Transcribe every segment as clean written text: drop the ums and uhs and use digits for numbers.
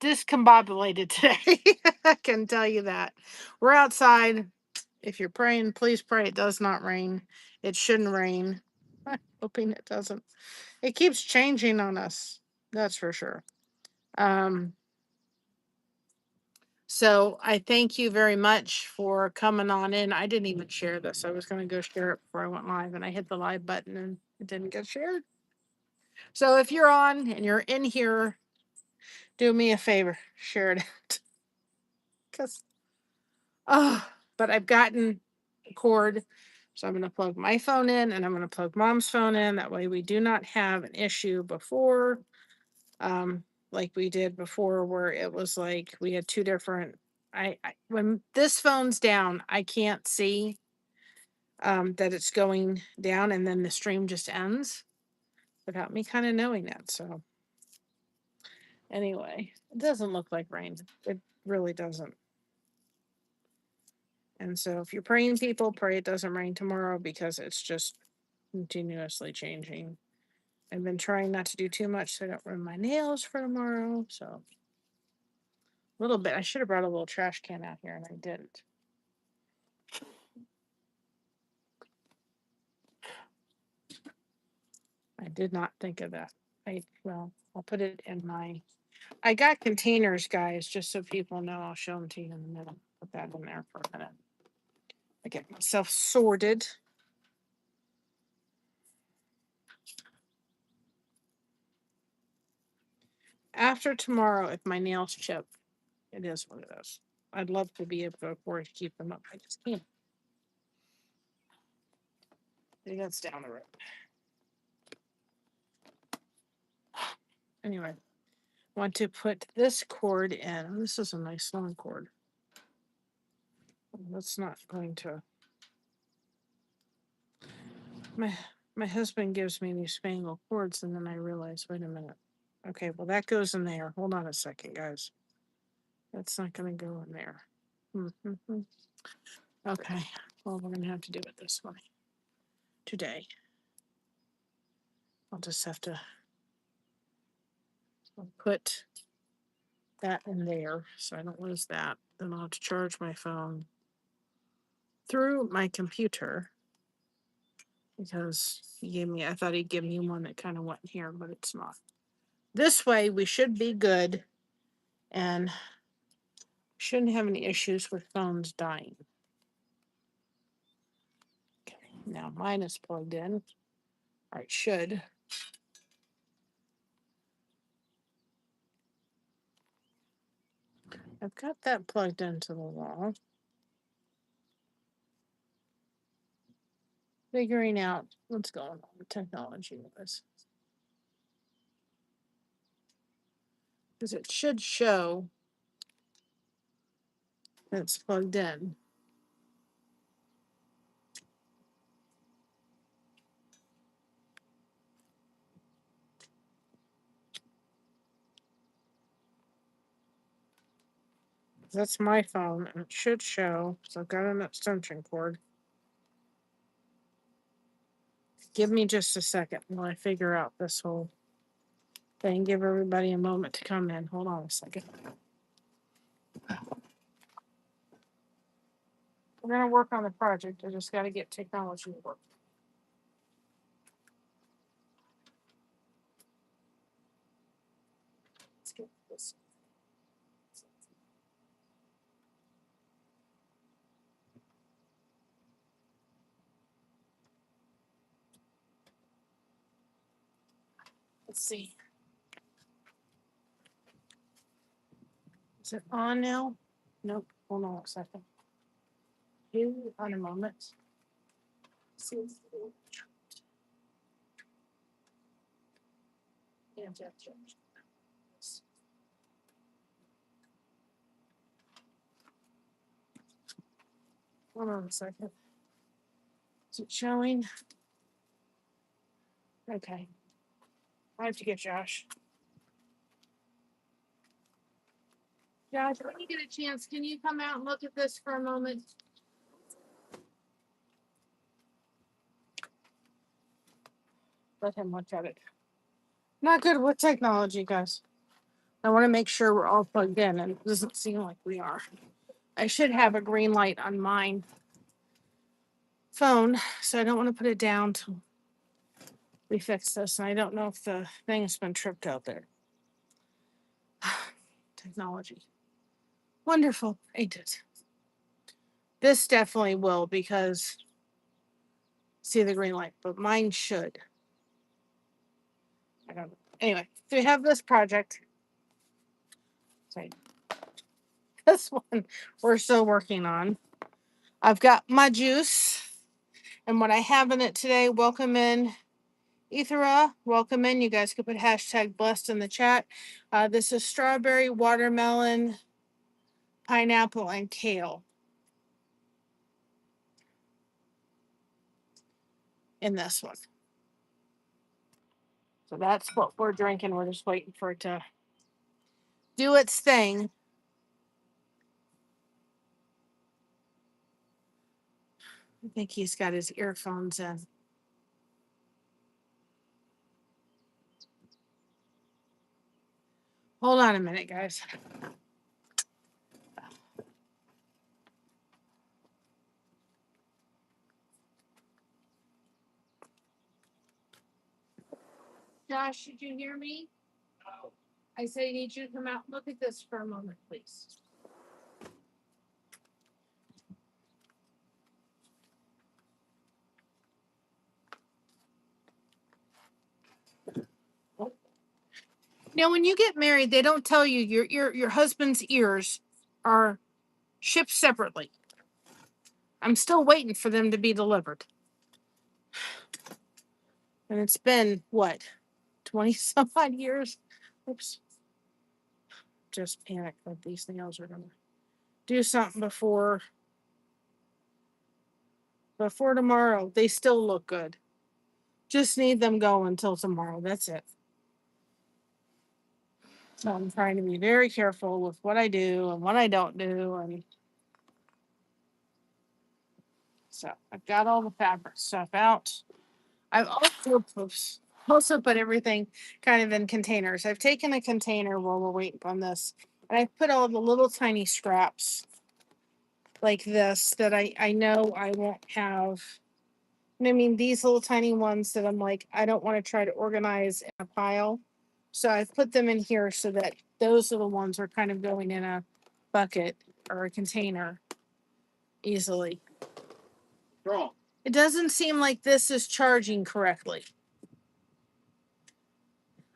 discombobulated today. I can tell you that. We're outside. If you're praying, please pray it does not rain. It shouldn't rain. I'm hoping it doesn't. It keeps changing on us. That's for sure. So I thank you very much for coming on in. I didn't even share this. I was going to go share it before I went live, and I hit the live button and it didn't get shared. So if you're on and you're in here, do me a favor, share it out. Because, but I've gotten a cord. So I'm going to plug my phone in and I'm going to plug mom's phone in. That way we do not have an issue before, like we did before, where it was like we had two different. When this phone's down, I can't see that it's going down, and then the stream just ends without me kind of knowing that. So anyway, it doesn't look like rain. It really doesn't. And so if you're praying, people, pray it doesn't rain tomorrow because it's just continuously changing. I've been trying not to do too much so I don't ruin my nails for tomorrow. So a little bit. I should have brought a little trash can out here and I didn't. I did not think of that. I'll put it in I got containers, guys, just so people know. I'll show them to you in a minute. Put that in there for a minute. I get myself sorted. After tomorrow, if my nails chip, it is what it is. I'd love to be able to afford to keep them up. I just can't. I think that's down the road. Anyway, want to put this cord in. This is a nice long cord. That's not going to. My husband gives me these spangled cords, and then I realize, wait a minute. Okay, well that goes in there. Hold on a second, guys. That's not going to go in there. Mm-hmm. Okay, well we're going to have to do it this way today. I'll just have to put that in there so I don't lose that. Then I'll have to charge my phone through my computer because I thought he'd give me one that kind of went here, but it's not. This way we should be good and shouldn't have any issues with phones dying. Okay, now mine is plugged in, or it should. I've got that plugged into the wall. Figuring out what's going on with technology with this. Because it should show that it's plugged in. That's my phone, and it should show. So I've got an extension cord. Give me just a second while I figure out this whole thing. Give everybody a moment to come in. Hold on a second. We're going to work on the project. I just got to get technology to work. Let's get this. Let's see. Is it on now? Nope. Hold on a second. You on a moment. Yeah, hold on a second. Is it showing? Okay. I have to get Josh. Josh, when you get a chance, can you come out and look at this for a moment? Let him look at it. Not good with technology, guys. I want to make sure we're all plugged in, and it doesn't seem like we are. I should have a green light on mine phone, so I don't want to put it down till we fix this. And I don't know if the thing has been tripped out there. Technology. Wonderful, ain't it? This definitely will, because see the green light, but mine should. I don't know. Anyway, so we have this project. Sorry. This one we're still working on. I've got my juice, and what I have in it today, welcome in Ethera, welcome in. You guys could put hashtag blessed in the chat. This is strawberry, watermelon, pineapple, and kale in this one. So that's what we're drinking. We're just waiting for it to do its thing. I think he's got his earphones in. Hold on a minute, guys. Josh, did you hear me? I say I need you to come out and look at this for a moment, please. Now, when you get married, they don't tell you your husband's ears are shipped separately. I'm still waiting for them to be delivered. And it's been what, 20 some odd years? Oops. Just panicked that these nails are gonna do something before tomorrow. They still look good. Just need them going until tomorrow. That's it. So I'm trying to be very careful with what I do and what I don't do. And so I've got all the fabric stuff out. I've also put everything kind of in containers. I've taken a container while we're waiting on this, and I've put all the little tiny scraps like this that I know I won't have. And I mean, these little tiny ones that I'm like, I don't want to try to organize in a pile. So I've put them in here so that those little ones are kind of going in a bucket or a container easily. It doesn't seem like this is charging correctly.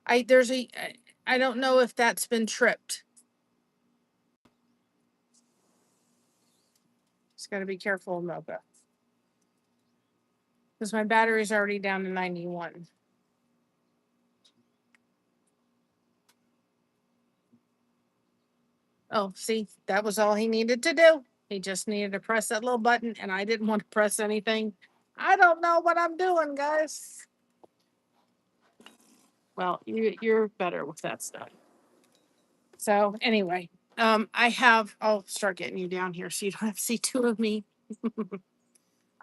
I don't know if that's been tripped. Just got to be careful, Mocha, because my battery's already down to 91. Oh, see, that was all he needed to do. He just needed to press that little button, and I didn't want to press anything. I don't know what I'm doing, guys. Well, you're better with that stuff. So anyway, I'll start getting you down here so you don't have to see two of me. All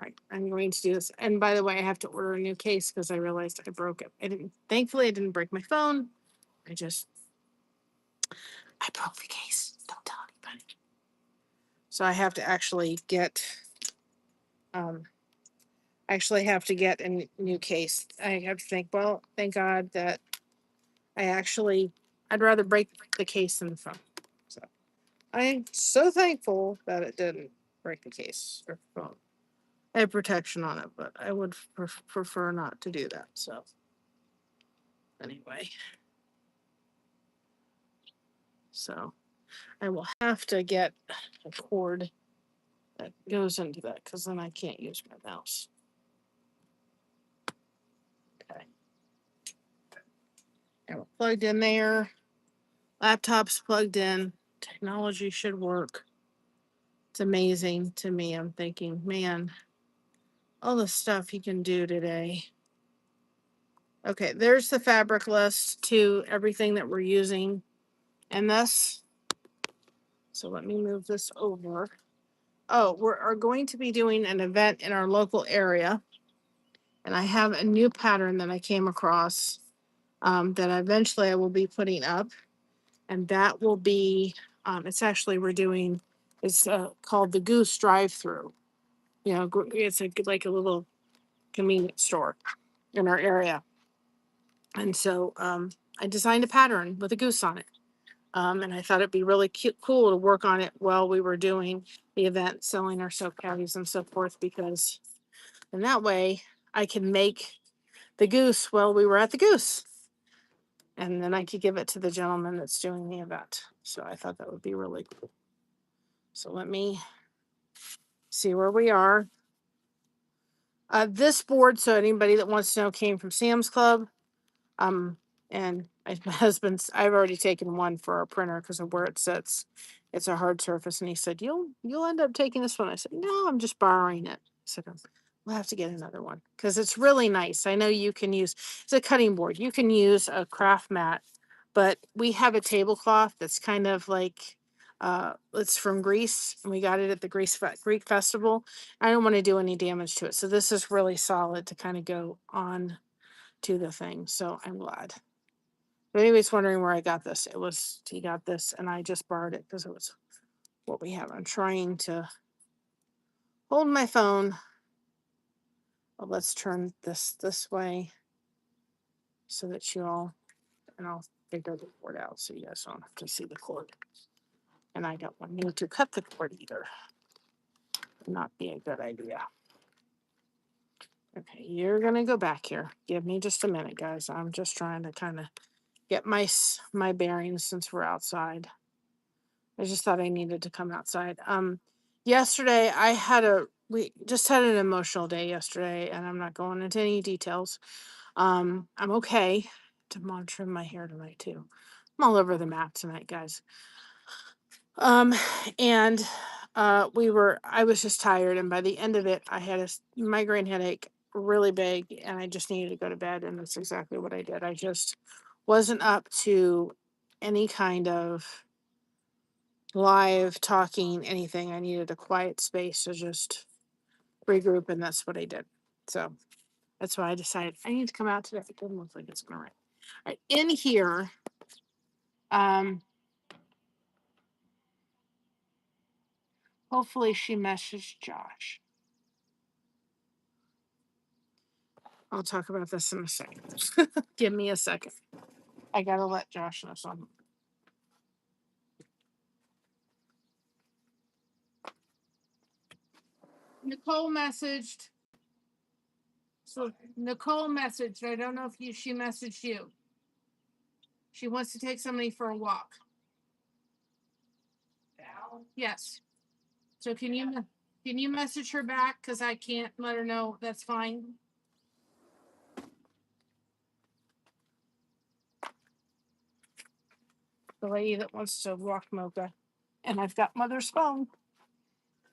right, I'm going to do this. And by the way, I have to order a new case because I realized I broke it. Thankfully I didn't break my phone. I broke the case. Don't tell anybody. So I have to actually get a new case. I have to think, well, thank God that I'd rather break the case than the phone. So I'm so thankful that it didn't break the case or phone. I have protection on it, but I would prefer not to do that. So anyway, so I will have to get a cord that goes into that because then I can't use my mouse. Okay. And we're plugged in there. Laptop's plugged in. Technology should work. It's amazing to me. I'm thinking, man, all the stuff you can do today. Okay, there's the fabric list to everything that we're using in this. So let me move this over. Oh, we're going to be doing an event in our local area. And I have a new pattern that I came across that eventually I will be putting up. And that will be, it's actually, we're doing, it's called the Goose Drive-Through. You know, it's like a little convenience store in our area. And so I designed a pattern with a goose on it. And I thought it'd be really cool to work on it while we were doing the event, selling our soap caddies and so forth, because in that way I can make the goose while we were at the goose. And then I could give it to the gentleman that's doing the event. So I thought that would be really cool. So let me see where we are. This board, so anybody that wants to know, came from Sam's Club. And my husband's, I've already taken one for our printer because of where it sits. It's a hard surface. And he said, you'll end up taking this one. I said, no, I'm just borrowing it. I said, we'll have to get another one because it's really nice. I know you can use, it's a cutting board. You can use a craft mat, but we have a tablecloth that's kind of like, it's from Greece, and we got it at the Greek festival. I don't want to do any damage to it. So this is really solid to kind of go on to the thing. So I'm glad. If anybody's wondering where I got this, he got this and I just borrowed it because it was what we have. I'm trying to hold my phone. Well, let's turn this way so that you all, and I'll figure the cord out so you guys don't have to see the cord. And I don't want you to cut the cord either. Would not be a good idea. Okay, you're gonna go back here. Give me just a minute, guys. I'm just trying to kind of get my bearings since we're outside. I just thought I needed to come outside. Yesterday we just had an emotional day yesterday, and I'm not going into any details. I'm okay. I'm trim my hair tonight too. I'm all over the map tonight, guys. And I was just tired, and by the end of it, I had a migraine headache really big, and I just needed to go to bed, and that's exactly what I did. I just wasn't up to any kind of live talking, anything. I needed a quiet space to just regroup, and that's what I did. So that's why I decided I need to come out today. It doesn't look like it's gonna rain. All right, in here, hopefully she messaged Josh. I'll talk about this in a second. Give me a second. I gotta let Josh know something. Nicole messaged. So Nicole messaged. I don't know if she messaged you. She wants to take somebody for a walk. Yes. So can you message her back? Because I can't let her know. That's fine. The lady that wants to walk Mocha. And I've got Mother's phone.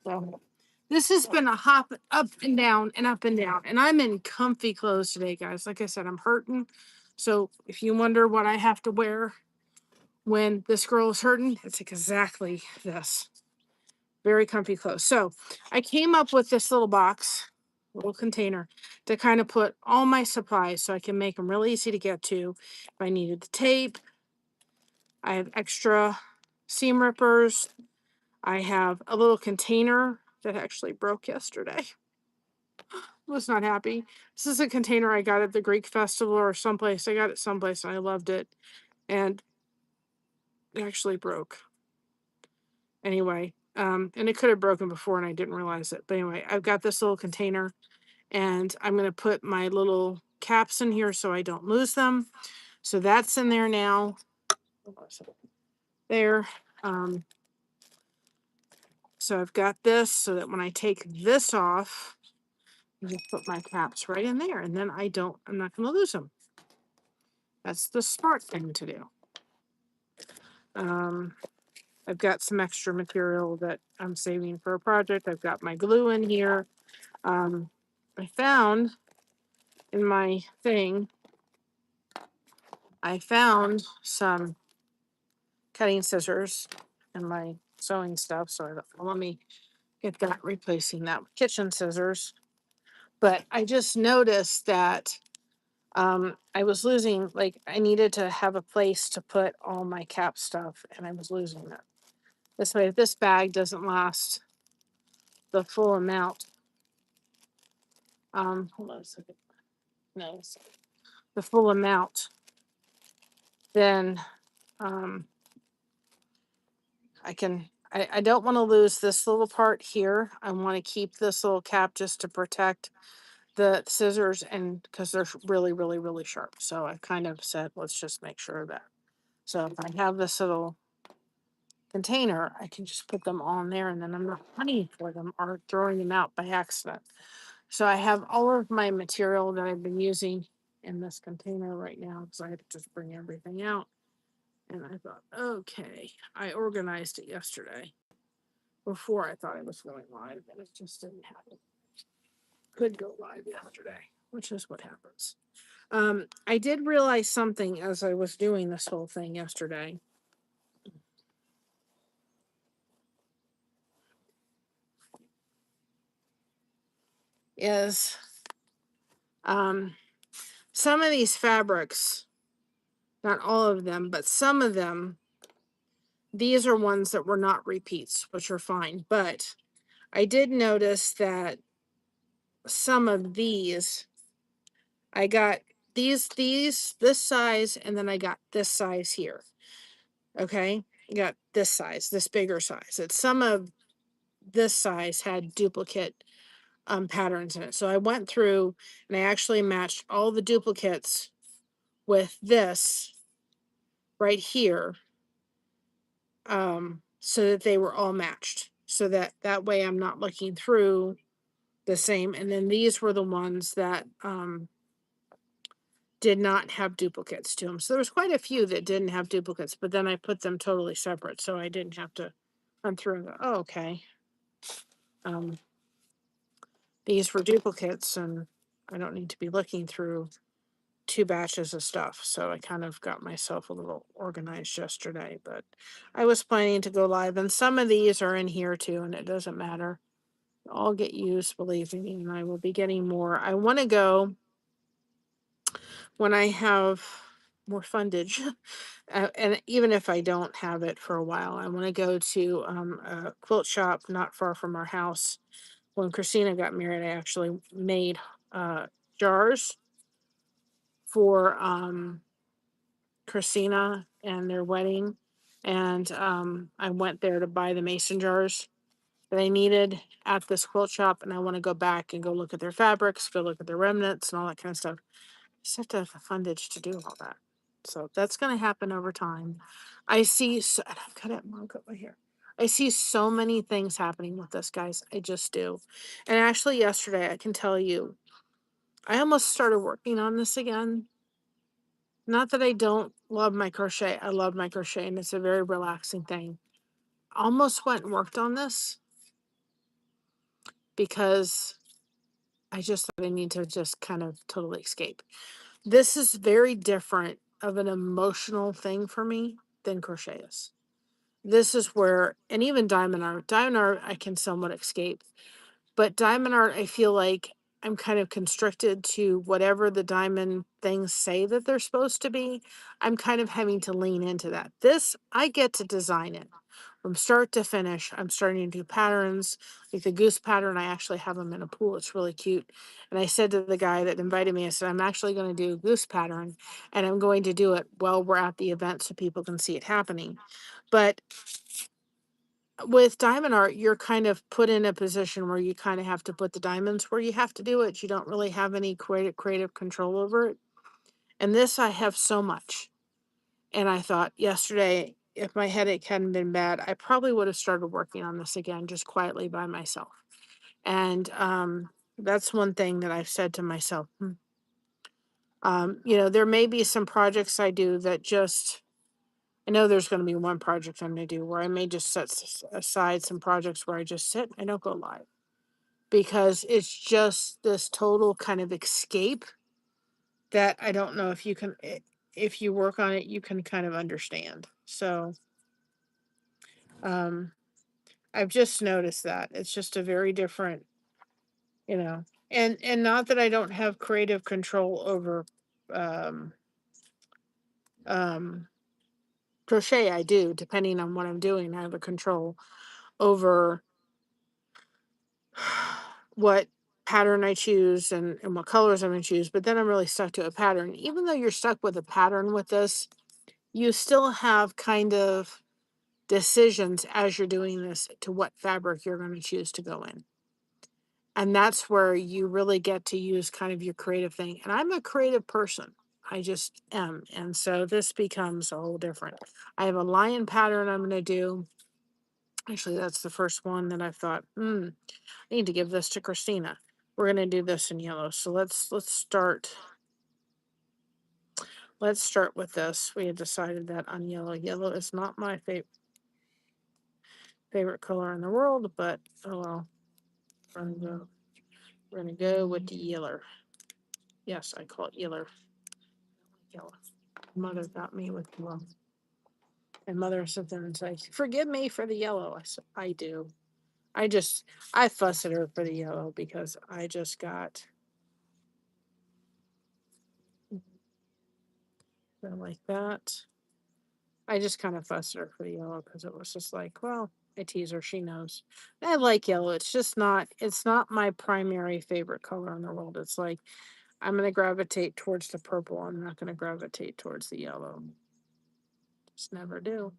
So this has been a hop up and down and up and down. And I'm in comfy clothes today, guys. Like I said, I'm hurting. So if you wonder what I have to wear when this girl is hurting, it's exactly this. Very comfy clothes. So I came up with this little box, little container, to kind of put all my supplies so I can make them really easy to get to. If I needed the tape, I have extra seam rippers. I have a little container that actually broke yesterday. Was not happy. This is a container I got at the Greek festival or someplace. I got it someplace and I loved it. And it actually broke. Anyway, and it could have broken before and I didn't realize it. But anyway, I've got this little container and I'm going to put my little caps in here so I don't lose them. So that's in there now. There. So I've got this so that when I take this off, I just put my caps right in there and then I'm not going to lose them. That's the smart thing to do. I've got some extra material that I'm saving for a project. I've got my glue in here. I found in my thing, I found some cutting scissors in my sewing stuff. So let me get that, replacing that with kitchen scissors. But I just noticed that I was losing, like, I needed to have a place to put all my cap stuff, and I was losing it. This way, if this bag doesn't last the full amount, hold on a second. No, the full amount, then I don't want to lose this little part here. I want to keep this little cap just to protect the scissors, and because they're really, really, really sharp. So I kind of said, let's just make sure of that. So if I have this little container, I can just put them on there, and then I'm not hunting for them or throwing them out by accident. So I have all of my material that I've been using in this container right now, because I had to just bring everything out. And I thought, okay, I organized it yesterday before I thought I was going live, and it just didn't happen. Could go live yesterday, which is what happens. I did realize something as I was doing this whole thing yesterday. Is some of these fabrics, not all of them, but some of them, these are ones that were not repeats, which are fine. But I did notice that some of these, I got these, this size, and then I got this size here. Okay. I got this size, this bigger size. That some of this size had duplicate patterns in it. So I went through and I actually matched all the duplicates with this right here, so that they were all matched. So that way I'm not looking through the same. And then these were the ones that did not have duplicates to them. So there was quite a few that didn't have duplicates, but then I put them totally separate, so I didn't have to run through and go, oh, okay. These were duplicates, and I don't need to be looking through 2 batches of stuff. So I kind of got myself a little organized yesterday, but I was planning to go live, and some of these are in here too, and it doesn't matter. All get used, believe me, and I will be getting more. I want to go when I have more fundage. And even if I don't have it for a while, I want to go to a quilt shop not far from our house. When Christina got married, I actually made jars for Christina and their wedding. And I went there to buy the mason jars that I needed at this quilt shop. And I want to go back and go look at their fabrics, go look at their remnants and all that kind of stuff. Just have to have the fundage to do all that. So that's going to happen over time. I see, so, and I've got it marked up right here. I see so many things happening with this, guys. I just do. And actually, yesterday, I can tell you, I almost started working on this again. Not that I don't love my crochet. I love my crochet, and it's a very relaxing thing. Almost went and worked on this because I just thought I need to just kind of totally escape. This is very different of an emotional thing for me than crochet is. This is where, and even diamond art, I can somewhat escape. But diamond art, I feel like I'm kind of constricted to whatever the diamond things say that they're supposed to be. I'm kind of having to lean into that. This, I get to design it from start to finish. I'm starting to do patterns, like the goose pattern. I actually have them in a pool. It's really cute. And I said to the guy that invited me, I said, I'm actually going to do a goose pattern, and I'm going to do it while we're at the event so people can see it happening. But with diamond art, you're kind of put in a position where you kind of have to put the diamonds where you have to do it. You don't really have any creative control over it. And this, I have so much. And I thought yesterday, if my headache hadn't been bad, I probably would have started working on this again, just quietly by myself. And that's one thing that I've said to myself. There may be some projects I do that just, I know there's going to be one project I'm going to do where I may just set aside some projects where I just sit, I don't go live, because it's just this total kind of escape that I don't know if you can, if you work on it, you can kind of understand. So, I've just noticed that it's just a very different, and not that I don't have creative control over um, crochet I do, depending on what I'm doing. I have a control over what pattern I choose and what colors I'm going to choose, but then I'm really stuck to a pattern. Even though you're stuck with a pattern with this, you still have kind of decisions as you're doing this to what fabric you're going to choose to go in. And that's where you really get to use kind of your creative thing. And I'm a creative person. I just am. And so this becomes a whole different. I have a lion pattern I'm going to do. Actually, that's the first one that I thought, I need to give this to Christina. We're going to do this in yellow. So let's start. Let's start with this. We had decided that on yellow. Yellow is not my favorite color in the world, but oh well. We're gonna go with the yeller. Yes, I call it yeller. Yellow. Mother got me with yellow. And mother sent them and said, "Forgive me for the yellow." I said, "I do. I fuss at her for the yellow because I just got like that. I just kind of fussed at her for the yellow because it was just like, well, I tease her, she knows. I like yellow. It's not my primary favorite color in the world. It's like I'm gonna gravitate towards the purple. I'm not gonna gravitate towards the yellow. Just never do.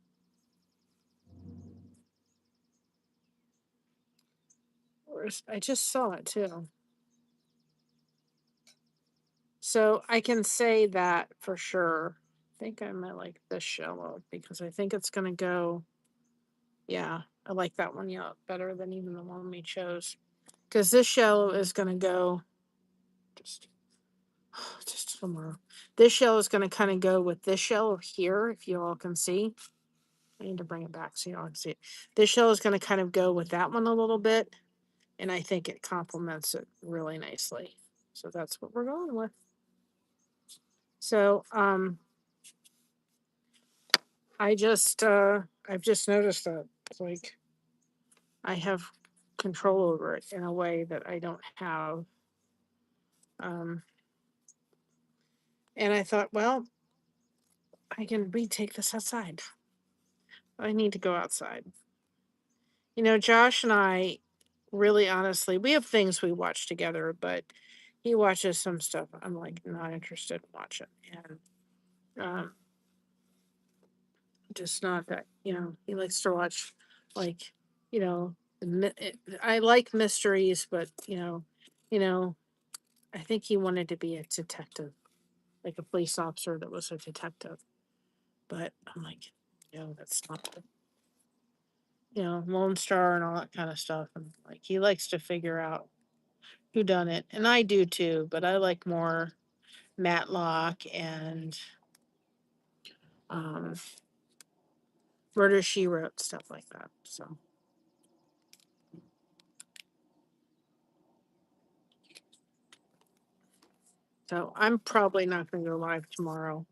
I just saw it too. So I can say that for sure. I think I might like this yellow because I think it's gonna go. Yeah, I like that one yellow better than even the one we chose. Because this yellow is gonna go just just tomorrow. This yellow is gonna kind of go with this yellow here, if you all can see. I need to bring it back so you all can see it. This yellow is gonna kind of go with that one a little bit, and I think it complements it really nicely. So that's what we're going with. So I've just noticed that it's like I have control over it in a way that I don't have. Um, and I thought, well, I can retake this outside. I need to go outside. You know, Josh and I really honestly, we have things we watch together, but he watches some stuff I'm like not interested in watching. And um, just not that, he likes to watch like, you know, I like mysteries, but you know, I think he wanted to be a detective, like a police officer that was a detective. But I'm like, no, that's not the, Lone Star and all that kind of stuff. And like, he likes to figure out who done it, and I do too. But I like more Matlock and um, Murder She Wrote stuff like that. So I'm probably not going to go live tomorrow.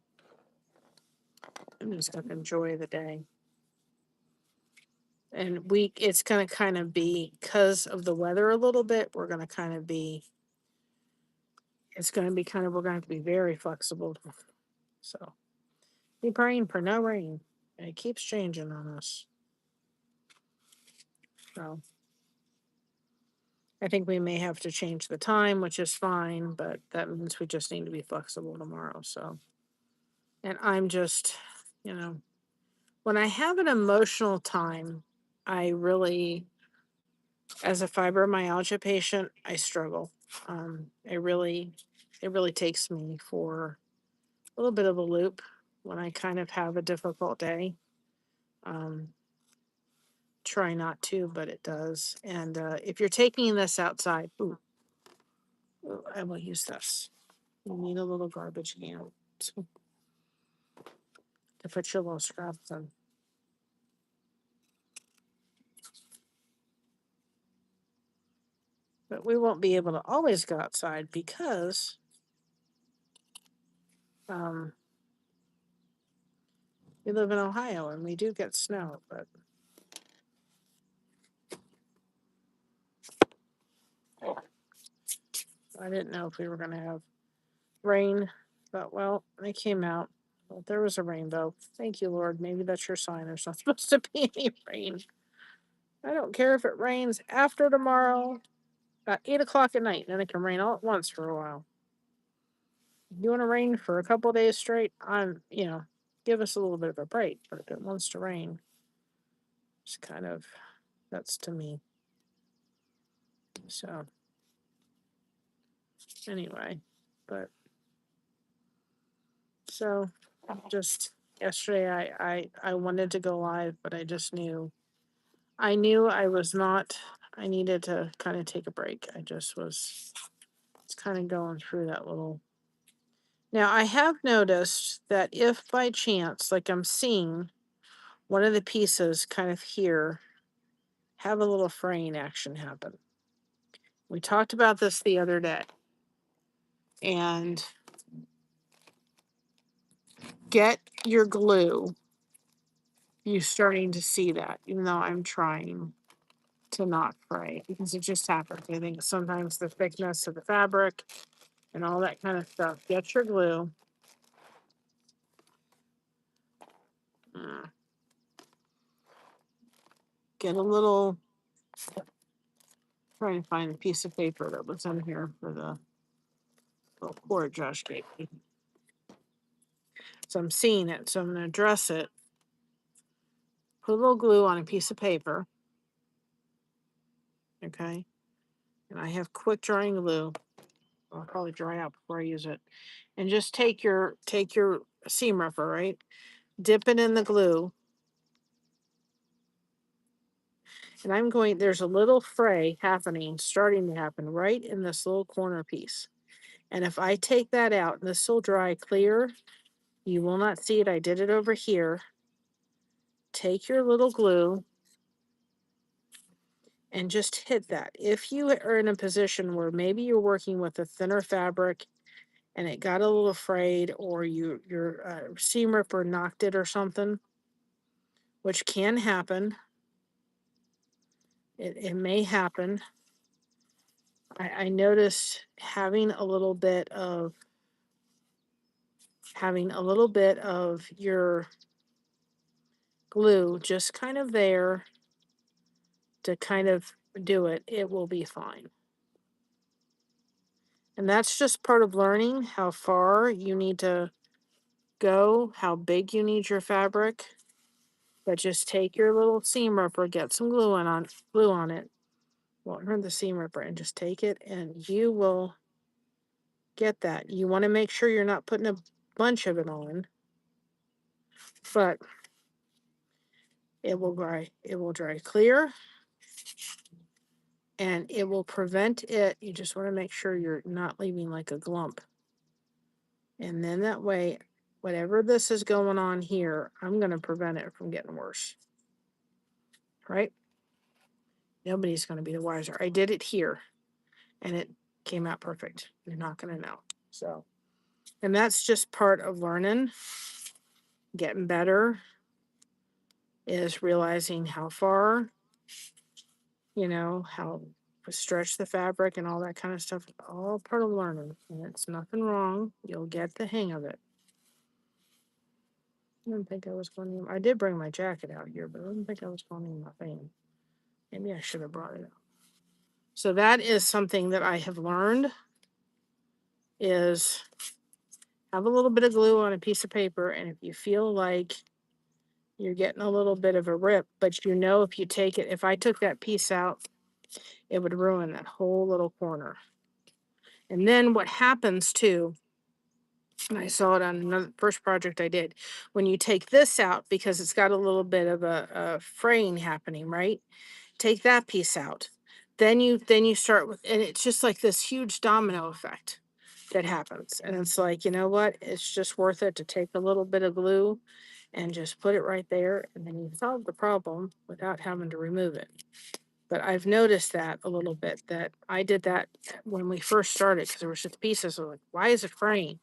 I'm just going to enjoy the day. And it's going to kind of be because of the weather a little bit. We're going to kind of be, it's going to be kind of, we're going to have to be very flexible. So be praying for no rain. It keeps changing on us. So I think we may have to change the time, which is fine, but that means we just need to be flexible tomorrow. So, and I'm just, you know, when I have an emotional time, I really, as a fibromyalgia patient, I struggle. It really takes me for a little bit of a loop when I kind of have a difficult day. Um, Try not to, but it does. And if you're taking this outside, I will use this. You need a little garbage can to put your little scraps in. But we won't be able to always go outside because um, we live in Ohio and we do get snow. But I didn't know if we were going to have rain But, well, they came out. Well, there was a rainbow. Thank you, Lord. Maybe that's your sign. There's not supposed to be any rain. I don't care if it rains after tomorrow at 8 o'clock at night. Then it can rain all at once for a while. You want to rain for a couple days straight? Give us a little bit of a break. But if it wants to rain, it's kind of, that's to me. So, anyway, but so just yesterday I wanted to go live, but I just knew I was not, I needed to kind of take a break. It's kind of going through that little. Now, I have noticed that if by chance, like I'm seeing one of the pieces kind of here have a little fraying action happen. We talked about this the other day. And get your glue. You're starting to see that, even though I'm trying to not fray, because it just happens. I think sometimes the thickness of the fabric and all that kind of stuff. Get your glue. Get a little, trying to find a piece of paper that was in here for the little cord Josh gave me. So I'm seeing it, so I'm going to address it. Put a little glue on a piece of paper. Okay. And I have quick drying glue. I'll probably dry out before I use it. And just take your seam ripper, right? Dip it in the glue. And there's a little fray starting to happen right in this little corner piece. And if I take that out, and this will dry clear, you will not see it. I did it over here. Take your little glue and just hit that. If you are in a position where maybe you're working with a thinner fabric and it got a little frayed, or your seam ripper knocked it or something, which can happen. It may happen. I noticed having a little bit of your glue just kind of there to kind of do it, it will be fine. And that's just part of learning how far you need to go, how big you need your fabric. But just take your little seam ripper, get some glue on it. Won't hurt the seam ripper, and just take it, and you will get that. You want to make sure you're not putting a bunch of it on, but it will dry. It will dry clear, and it will prevent it. You just want to make sure you're not leaving like a glump. And then that way, whatever this is going on here, I'm going to prevent it from getting worse. Right? Nobody's going to be the wiser. I did it here, and it came out perfect. You're not going to know. So, and that's just part of learning, getting better, is realizing how far, how to stretch the fabric and all that kind of stuff. All part of learning, and it's nothing wrong. You'll get the hang of it. I didn't think I was going to. I did bring my jacket out here, but I didn't think I was going to need my fan. Maybe I should have brought it out. So that is something that I have learned, is have a little bit of glue on a piece of paper, and if you feel like you're getting a little bit of a rip, but if you take it, if I took that piece out, it would ruin that whole little corner. And then what happens too, and I saw it on another first project I did, when you take this out, because it's got a little bit of a fraying happening, right? Take that piece out. Then you start with, and it's just like this huge domino effect that happens. And it's like, you know what? It's just worth it to take a little bit of glue and just put it right there, and then you solve the problem without having to remove it. But I've noticed that a little bit, that I did that when we first started, because there were just pieces of like, why is it fraying?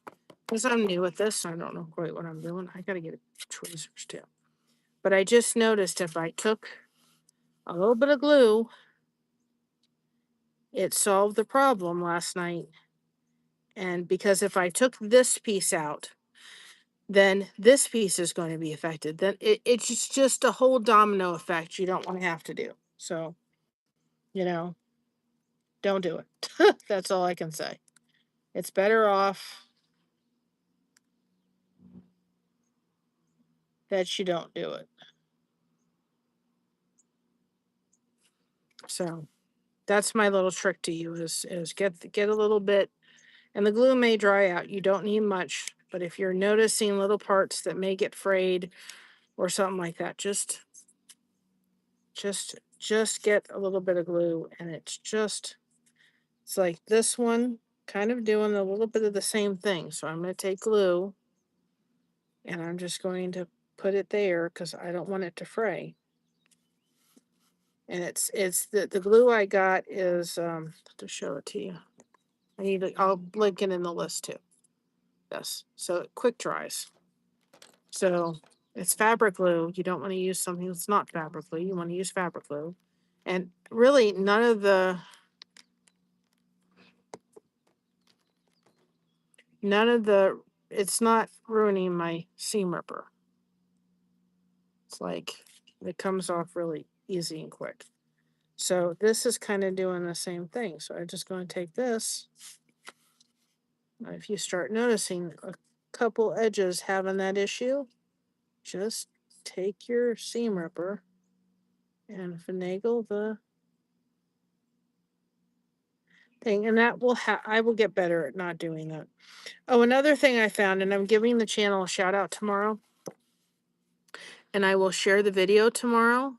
Because I'm new at this, I don't know quite what I'm doing. I got to get tweezers too. But I just noticed if I took a little bit of glue, it solved the problem last night. And because if I took this piece out, then this piece is going to be affected. Then it's just a whole domino effect you don't want to have to do. So, don't do it. That's all I can say. It's better off that you don't do it. So that's my little trick to you is get a little bit, and the glue may dry out. You don't need much, but if you're noticing little parts that may get frayed or something like that, just get a little bit of glue, and it's like this one kind of doing a little bit of the same thing. So I'm going to take glue and I'm just going to put it there because I don't want it to fray. And it's the glue I got is to show it to you. I'll link it in the list too. Yes. So it quick dries. So it's fabric glue. You don't want to use something that's not fabric glue. You want to use fabric glue. And really it's not ruining my seam ripper. It's like it comes off really easy and quick. So this is kind of doing the same thing. So I'm just going to take this. If you start noticing a couple edges having that issue, just take your seam ripper and finagle the thing, and that will I will get better at not doing that. Oh, another thing I found, and I'm giving the channel a shout out tomorrow, and I will share the video tomorrow,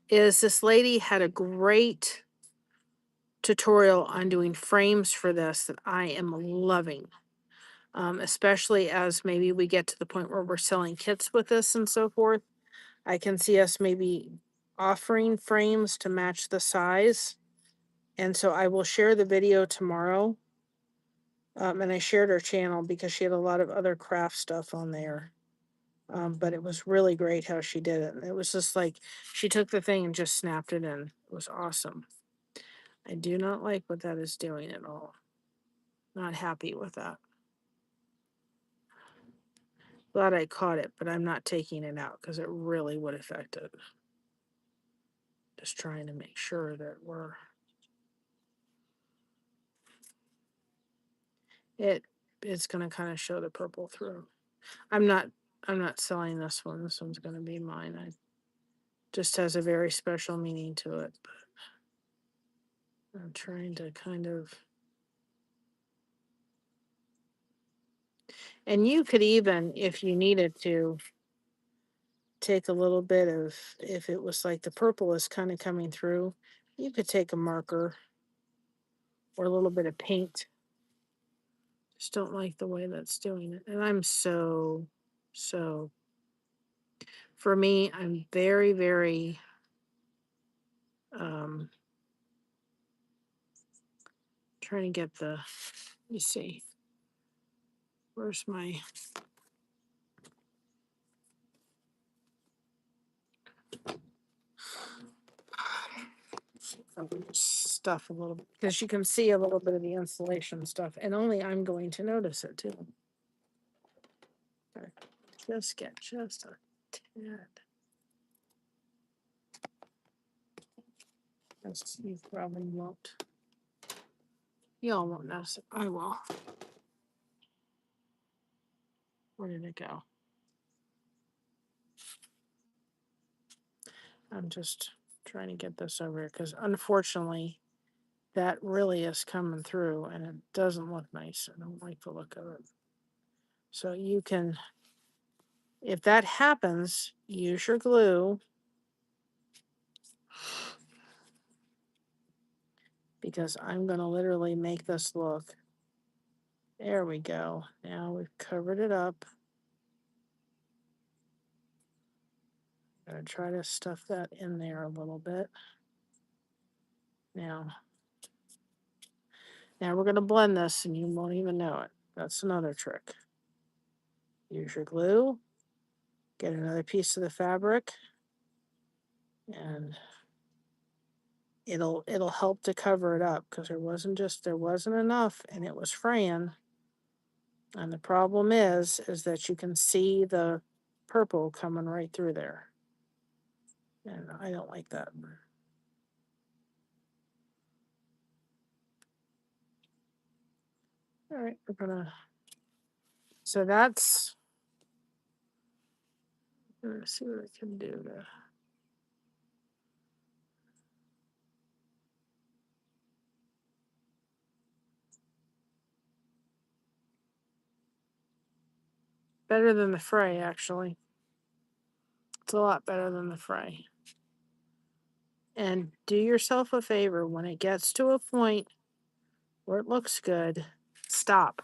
is this lady had a great tutorial on doing frames for this that I am loving. Especially as maybe we get to the point where we're selling kits with this and so forth. I can see us maybe offering frames to match the size. And so I will share the video tomorrow. And I shared her channel because she had a lot of other craft stuff on there. But it was really great how she did it. It was just like she took the thing and just snapped it in. It was awesome. I do not like what that is doing at all. Not happy with that. Glad I caught it, but I'm not taking it out because it really would affect it. Just trying to make sure that it's going to kind of show the purple through. I'm not selling this one. This one's going to be mine. It just has a very special meaning to it. But I'm trying to kind of, and you could even, if you needed to, take a little bit of, if it was like the purple is kind of coming through, you could take a marker or a little bit of paint. Just don't like the way that's doing it. And I'm so, for me, I'm very, very, trying to get let me see, where's my, stuff a little bit, because you can see a little bit of the insulation stuff, and only I'm going to notice it too. Okay. Just get just a tad. You probably won't. Y'all won't notice it. I will. Where did it go? I'm just trying to get this over here because unfortunately that really is coming through and it doesn't look nice. I don't like the look of it. So you can, if that happens, use your glue, because I'm going to literally make this look. There we go. Now we've covered it up. I'm going to try to stuff that in there a little bit. Now we're going to blend this and you won't even know it. That's another trick. Use your glue, get another piece of the fabric, and it'll help to cover it up, because there wasn't enough and it was fraying. And the problem is that you can see the purple coming right through there. And I don't like that. All right, so that's, let's see what I can do to. Better than the fray, actually. It's a lot better than the fray. And do yourself a favor, when it gets to a point where it looks good, stop.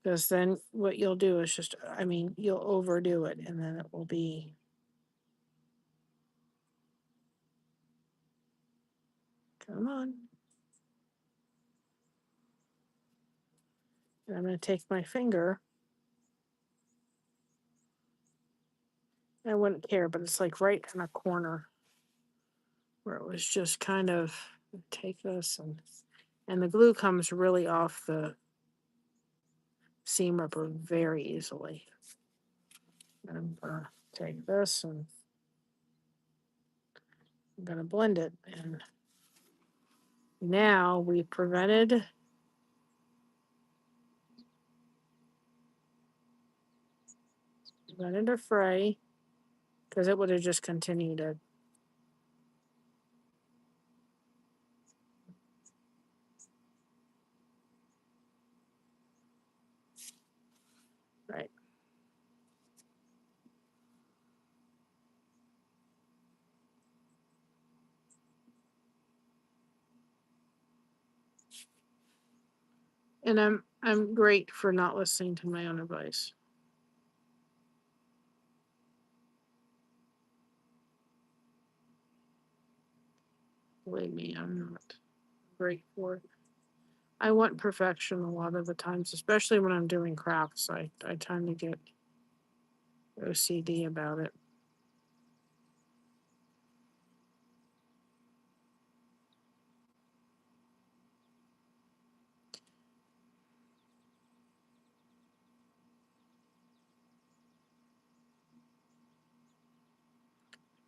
Because then what you'll do is you'll overdo it, and then it will be. Come on. And I'm going to take my finger. I wouldn't care, but it's like right in a corner where it was just kind of, take this, and the glue comes really off the seam ripper very easily. And I'm going to take this and I'm going to blend it. And now we prevented a fray, because it would have just continued to. Right. And I'm great for not listening to my own advice. Believe me, I'm not great for it. I want perfection a lot of the times, especially when I'm doing crafts. I tend to get OCD about it.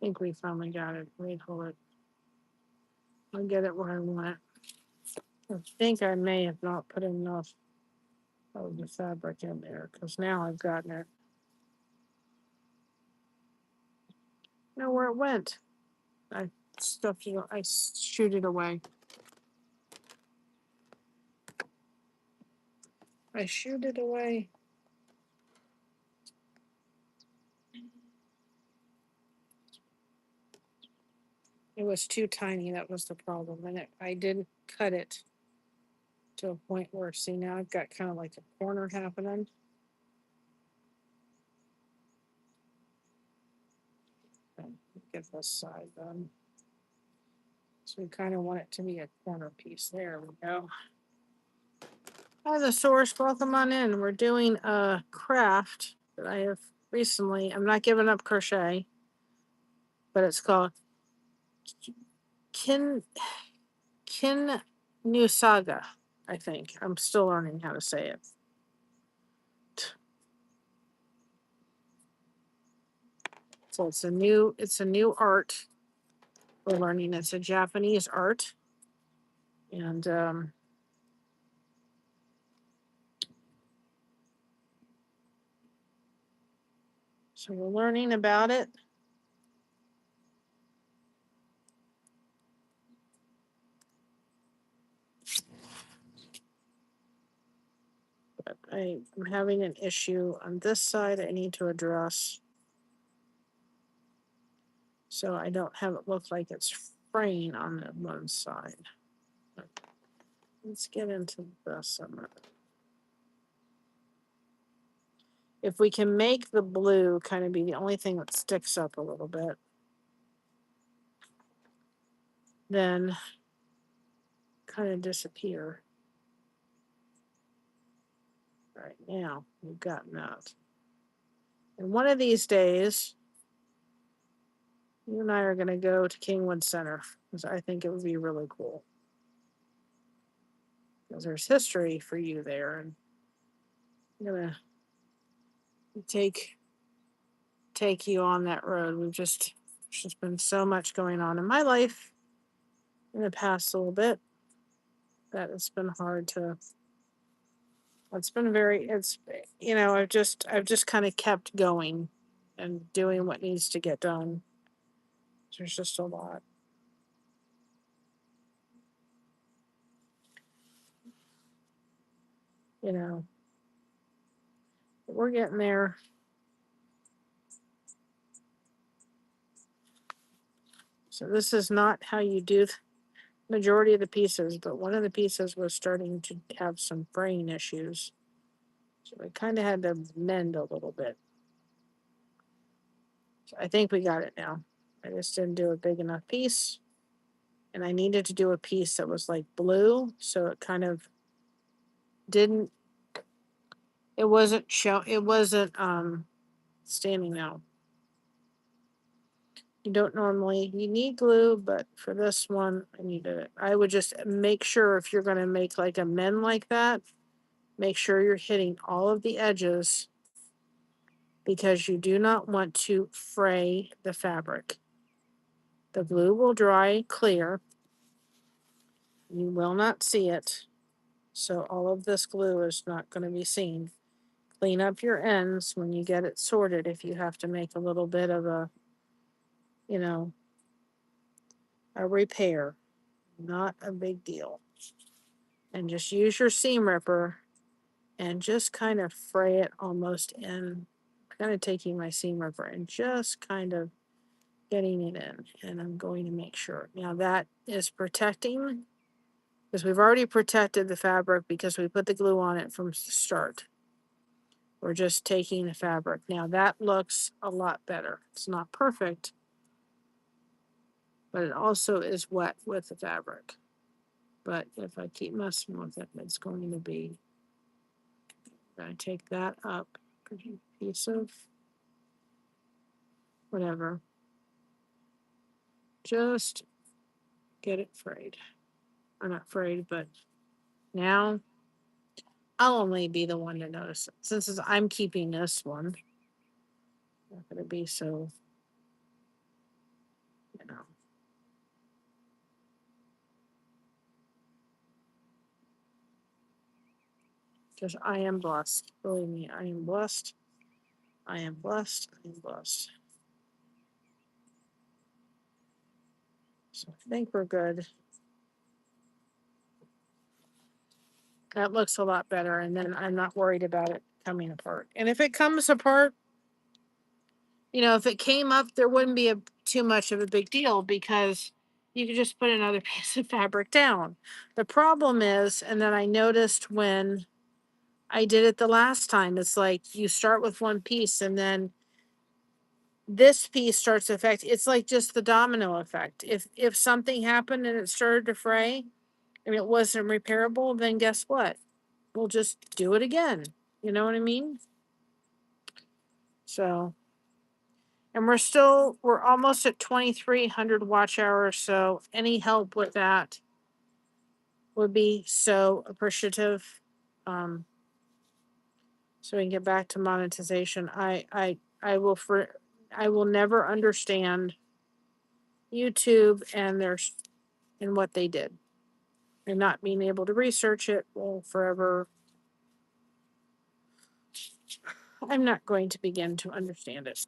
I think we finally got it. Wait, hold it. I'll get it where I want it. I think I may have not put enough of the fabric in there, because now I've gotten it. Know where it went. I stuffed it. I shooed it away. I shooed it away. It was too tiny. That was the problem. And I didn't cut it to a point where, see, now I've got kind of like a corner happening. Get this side done. So we kind of want it to be a corner piece. There we go. Hi, the source. Welcome on in. We're doing a craft that I have recently. I'm not giving up crochet, but it's called Kinusaiga, I think. I'm still learning how to say it. So it's a new art we're learning. It's a Japanese art. And so we're learning about it. But I'm having an issue on this side I need to address, so I don't have it look like it's fraying on the one side. Let's get into this. If we can make the blue kind of be the only thing that sticks up a little bit, then kind of disappear. Right now, we've gotten that. And one of these days, You and I are going to go to Kingwood Center because I think it would be really cool. Because there's history for you there, and I'm gonna take you on that road. There's just been so much going on in my life in the past little bit that it's been hard to. It's been very. It's I've just kind of kept going and doing what needs to get done. There's just a lot, you know. But we're getting there. So this is not how you do the majority of the pieces, but one of the pieces was starting to have some fraying issues. So we kind of had to mend a little bit. So I think we got it now. I just didn't do a big enough piece. And I needed to do a piece that was like blue. So it kind of didn't, it wasn't standing out. You don't normally, you need glue, but for this one, I needed it. I would just make sure if you're going to make like a mend like that, make sure you're hitting all of the edges because you do not want to fray the fabric. The glue will dry clear. You will not see it. So all of this glue is not going to be seen. Clean up your ends when you get it sorted if you have to make a little bit of a, you know, a repair. Not a big deal. And just use your seam ripper and just kind of fray it almost in. Kind of taking my seam ripper and just kind of getting it in. And I'm going to make sure. Now that is protecting because we've already protected the fabric because we put the glue on it from the start. We're just taking the fabric. Now that looks a lot better. It's not perfect, but it also is wet with the fabric. But if I keep messing with it, it's going to be, I'm going to take that up, piece of whatever, just get it frayed. Or not frayed, but now I'll only be the one to notice it. Since I'm keeping this one, I'm not going to be so, you know. Because I am blessed. Believe me, I am blessed. I am blessed. I am blessed. So I think we're good. That looks a lot better. And then I'm not worried about it coming apart. And if it comes apart, if it came up, there wouldn't be too much of a big deal because you could just put another piece of fabric down. The problem is, and then I noticed when I did it the last time, it's like you start with one piece and then this piece starts to affect. It's like just the domino effect. If something happened and it started to fray and it wasn't repairable, then guess what? We'll just do it again. You know what I mean? So, and we're almost at 2,300 watch hours. So any help with that would be so appreciative. So we can get back to monetization. I will never understand YouTube and what they did. And not being able to research it will forever. I'm not going to begin to understand it.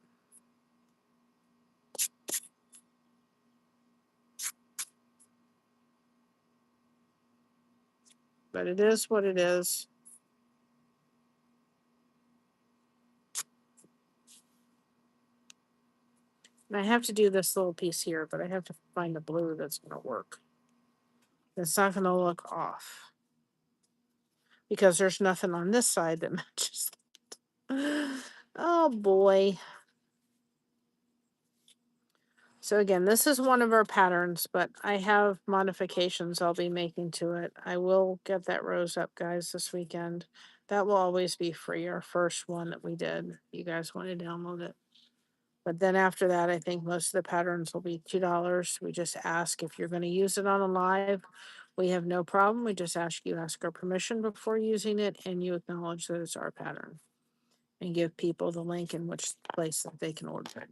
But it is what it is. And I have to do this little piece here, but I have to find a blue that's going to work. It's not going to look off. Because there's nothing on this side that matches. Oh boy. So again, this is one of our patterns, but I have modifications I'll be making to it. I will get that rose up, guys, this weekend. That will always be free, our first one that we did. You guys want to download it. But then after that, I think most of the patterns will be $2. We just ask if you're going to use it on a live. We have no problem. We just ask our permission before using it, and you acknowledge that it's our pattern, and give people the link in which place that they can order it.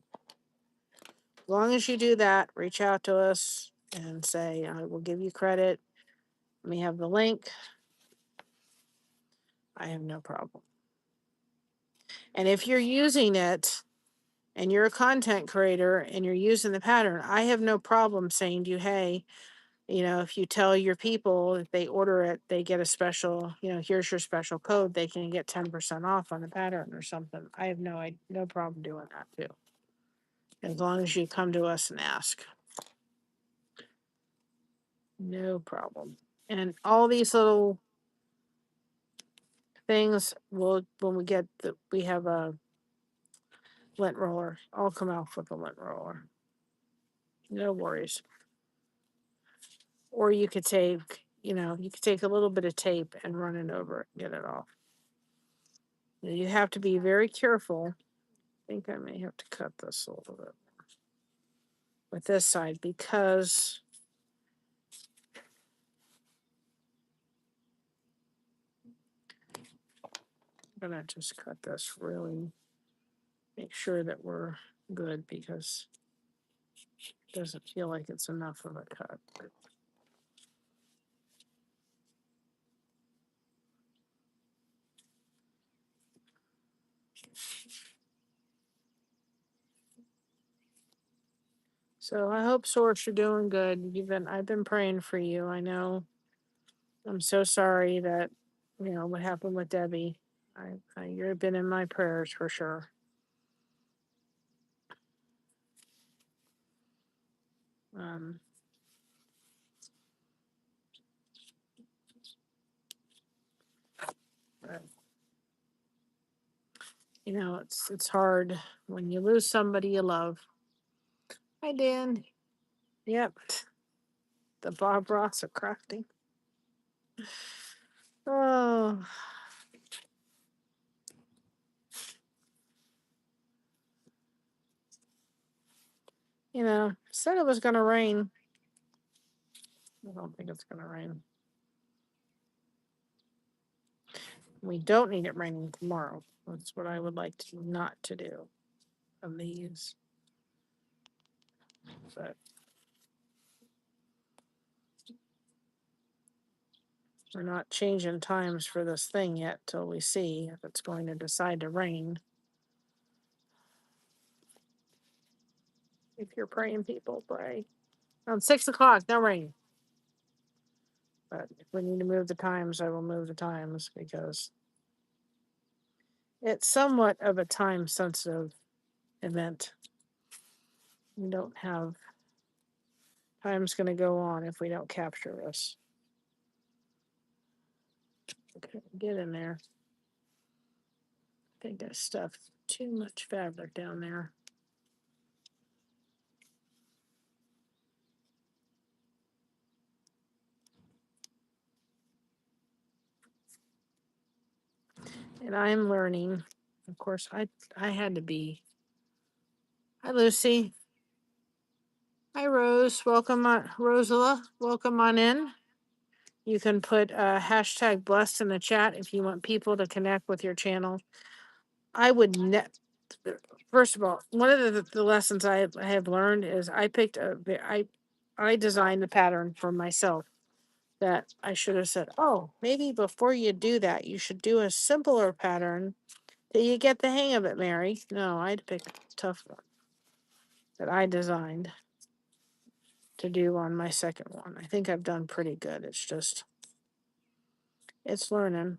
As long as you do that, reach out to us and say, I will give you credit. Let me have the link. I have no problem. And if you're using it and you're a content creator and you're using the pattern, I have no problem saying to you, hey, if you tell your people if they order it, they get a special, here's your special code, they can get 10% off on the pattern or something. I have no problem doing that too. As long as you come to us and ask. No problem. And all these little things will, when we have a lint roller, I'll come out with a lint roller. No worries. Or you could take, you could take a little bit of tape and run it over it and get it off. You have to be very careful. I think I may have to cut this a little bit with this side because I'm going to just cut this really, make sure that we're good because it doesn't feel like it's enough of a cut. So I hope, Source, you're doing good. I've been praying for you. I know. I'm so sorry that what happened with Debbie. You've been in my prayers for sure. But, it's hard when you lose somebody you love. Hi, Dan. Yep. The Bob Ross of crafting. Oh. Said it was going to rain. I don't think it's going to rain. We don't need it raining tomorrow. That's what I would like not to do of these. But we're not changing times for this thing yet till we see if it's going to decide to rain. If you're praying, people, pray. On 6 o'clock, no rain. But if we need to move the times, I will move the times because it's somewhat of a time sensitive event. We don't have time's going to go on if we don't capture this. Okay, get in there. I think I stuffed too much fabric down there. And I'm learning. Of course, I had to be. Hi, Lucy. Hi, Rose. Welcome on, Rosala. Welcome on in. You can put hashtag blessed in the chat if you want people to connect with your channel. I would first of all, one of the lessons I have learned is I designed the pattern for myself that I should have said, oh, maybe before you do that, you should do a simpler pattern till you get the hang of it, Mary. No, I'd pick a tough one that I designed to do on my second one. I think I've done pretty good. It's learning.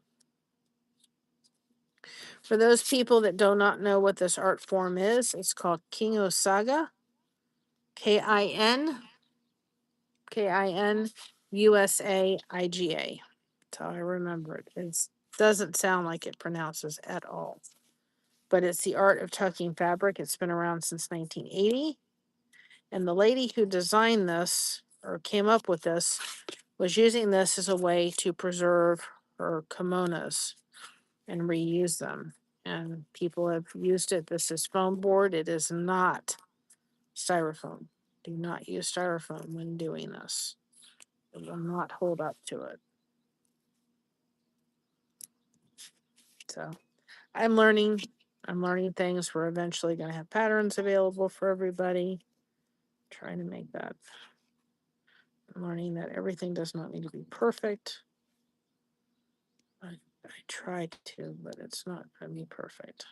For those people that do not know what this art form is, it's called Kinusaiga. Kinusaiga. That's how I remember it. It doesn't sound like it pronounces at all. But it's the art of tucking fabric. It's been around since 1980. And the lady who designed this or came up with this was using this as a way to preserve her kimonos and reuse them. and people have used it. This is foam board. It is not styrofoam. Do not use styrofoam when doing this. It will not hold up to it. So I'm learning things. We're eventually going to have patterns available for everybody. Trying to make that. I'm learning that everything does not need to be perfect. I tried to, but it's not going to be perfect.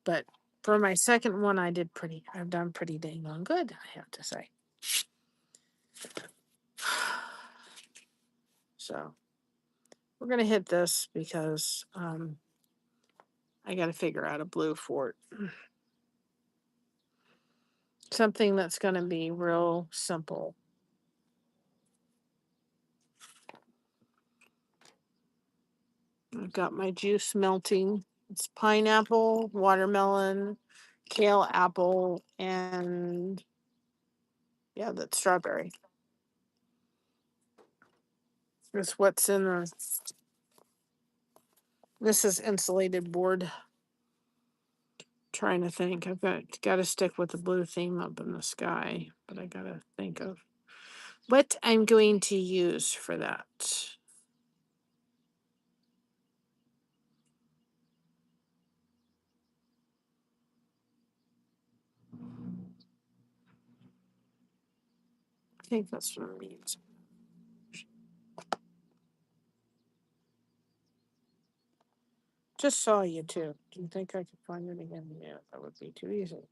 But for my second one, I've done pretty dang on good, I have to say. So we're going to hit this because I got to figure out a blue for it. Something that's going to be real simple. I've got my juice melting. It's pineapple, watermelon, kale apple, and yeah, that's strawberry. That's what's in the. This is insulated board. Trying to think. I've got to stick with the blue theme up in the sky, but I got to think of what I'm going to use for that. I think that's what it means. Just saw you too. Do you think I could find it again? Yeah, that would be too easy.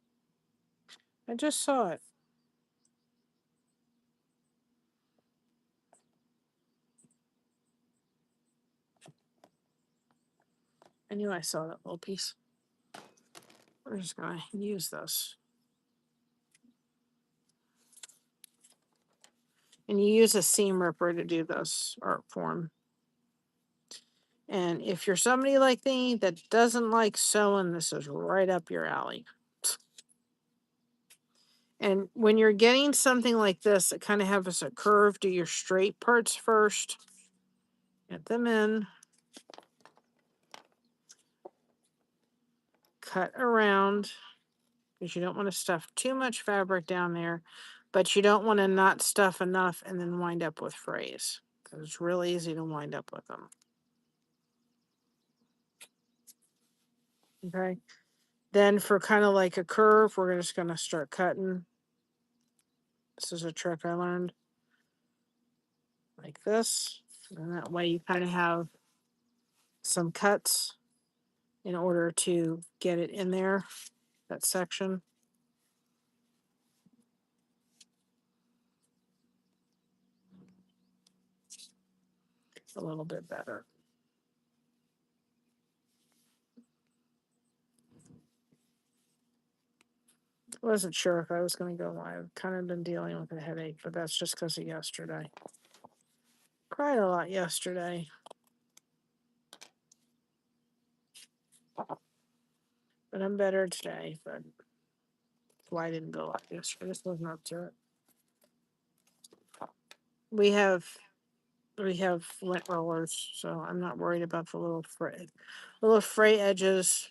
I just saw it. I knew I saw that little piece. We're just gonna use this. And you use a seam ripper to do this art form. And if you're somebody like me that doesn't like sewing, this is right up your alley. And when you're getting something like this, it kind of has a curve. Do your straight parts first. Get them in. Cut around because you don't want to stuff too much fabric down there, but you don't want to not stuff enough and then wind up with frays because it's really easy to wind up with them. Okay. Then for kind of like a curve, we're just going to start cutting. This is a trick I learned. Like this. And that way you kind of have some cuts in order to get it in there, that section. A little bit better. I wasn't sure if I was going to go live. Kind of been dealing with a headache, but that's just because of yesterday. Cried a lot yesterday. But I'm better today, but that's why I didn't go live yesterday. This wasn't up to it. We have lint rollers, so I'm not worried about the little fray edges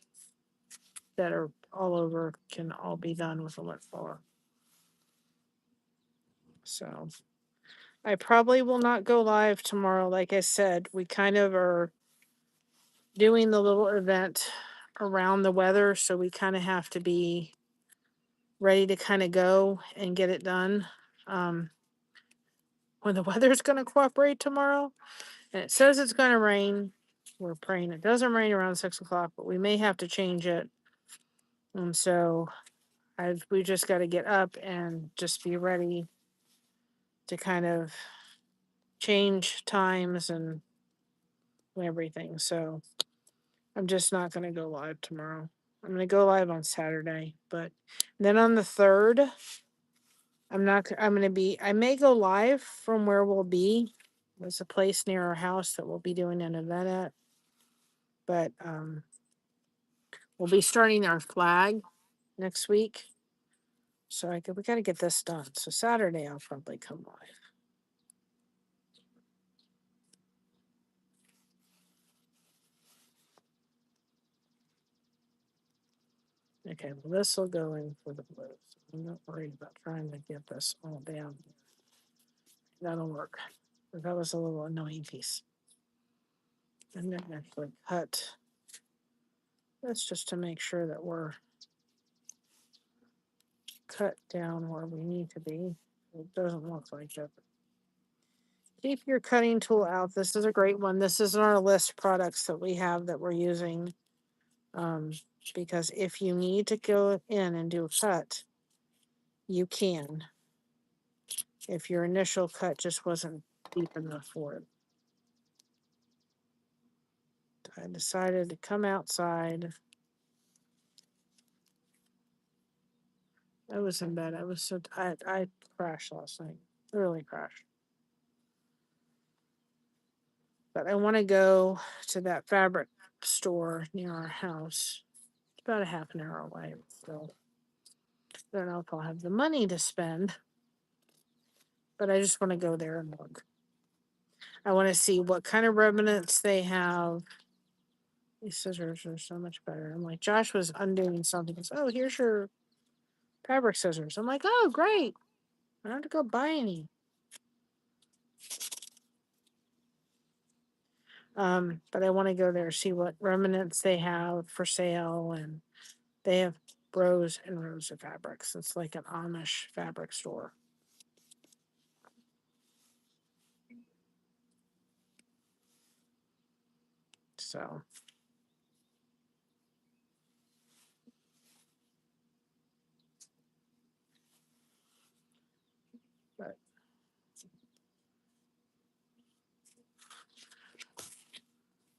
that are all over can all be done with a lint roller. So I probably will not go live tomorrow. Like I said, we kind of are doing the little event around the weather, so we kind of have to be ready to kind of go and get it done. When the weather's going to cooperate tomorrow, and it says it's going to rain, we're praying it doesn't rain around 6 o'clock, but we may have to change it. And so we just got to get up and just be ready to kind of change times and everything. So I'm just not going to go live tomorrow. I'm going to go live on Saturday, but then on the 3rd, I may go live from where we'll be. There's a place near our house that we'll be doing an event at, but we'll be starting our flag next week. So we got to get this done. So Saturday I'll probably come live. Okay, well, this will go in for the blue. So I'm not worried about trying to get this all down. That'll work. But that was a little annoying piece. I'm going to actually cut this just to make sure that we're cut down where we need to be. It doesn't look like it. Keep your cutting tool out. This is a great one. This is on our list of products that we have that we're using. Because if you need to go in and do a cut, you can. If your initial cut just wasn't deep enough for it. I decided to come outside. I was in bed. I crashed last night. Really crashed. But I want to go to that fabric store near our house. It's about a half an hour away. So I don't know if I'll have the money to spend. But I just want to go there and look. I want to see what kind of remnants they have. These scissors are so much better. I'm like, Josh was undoing something. He goes, oh, here's your fabric scissors. I'm like, oh, great. I don't have to go buy any. But I want to go there, see what remnants they have for sale. And they have rows and rows of fabrics. It's like an Amish fabric store. So. But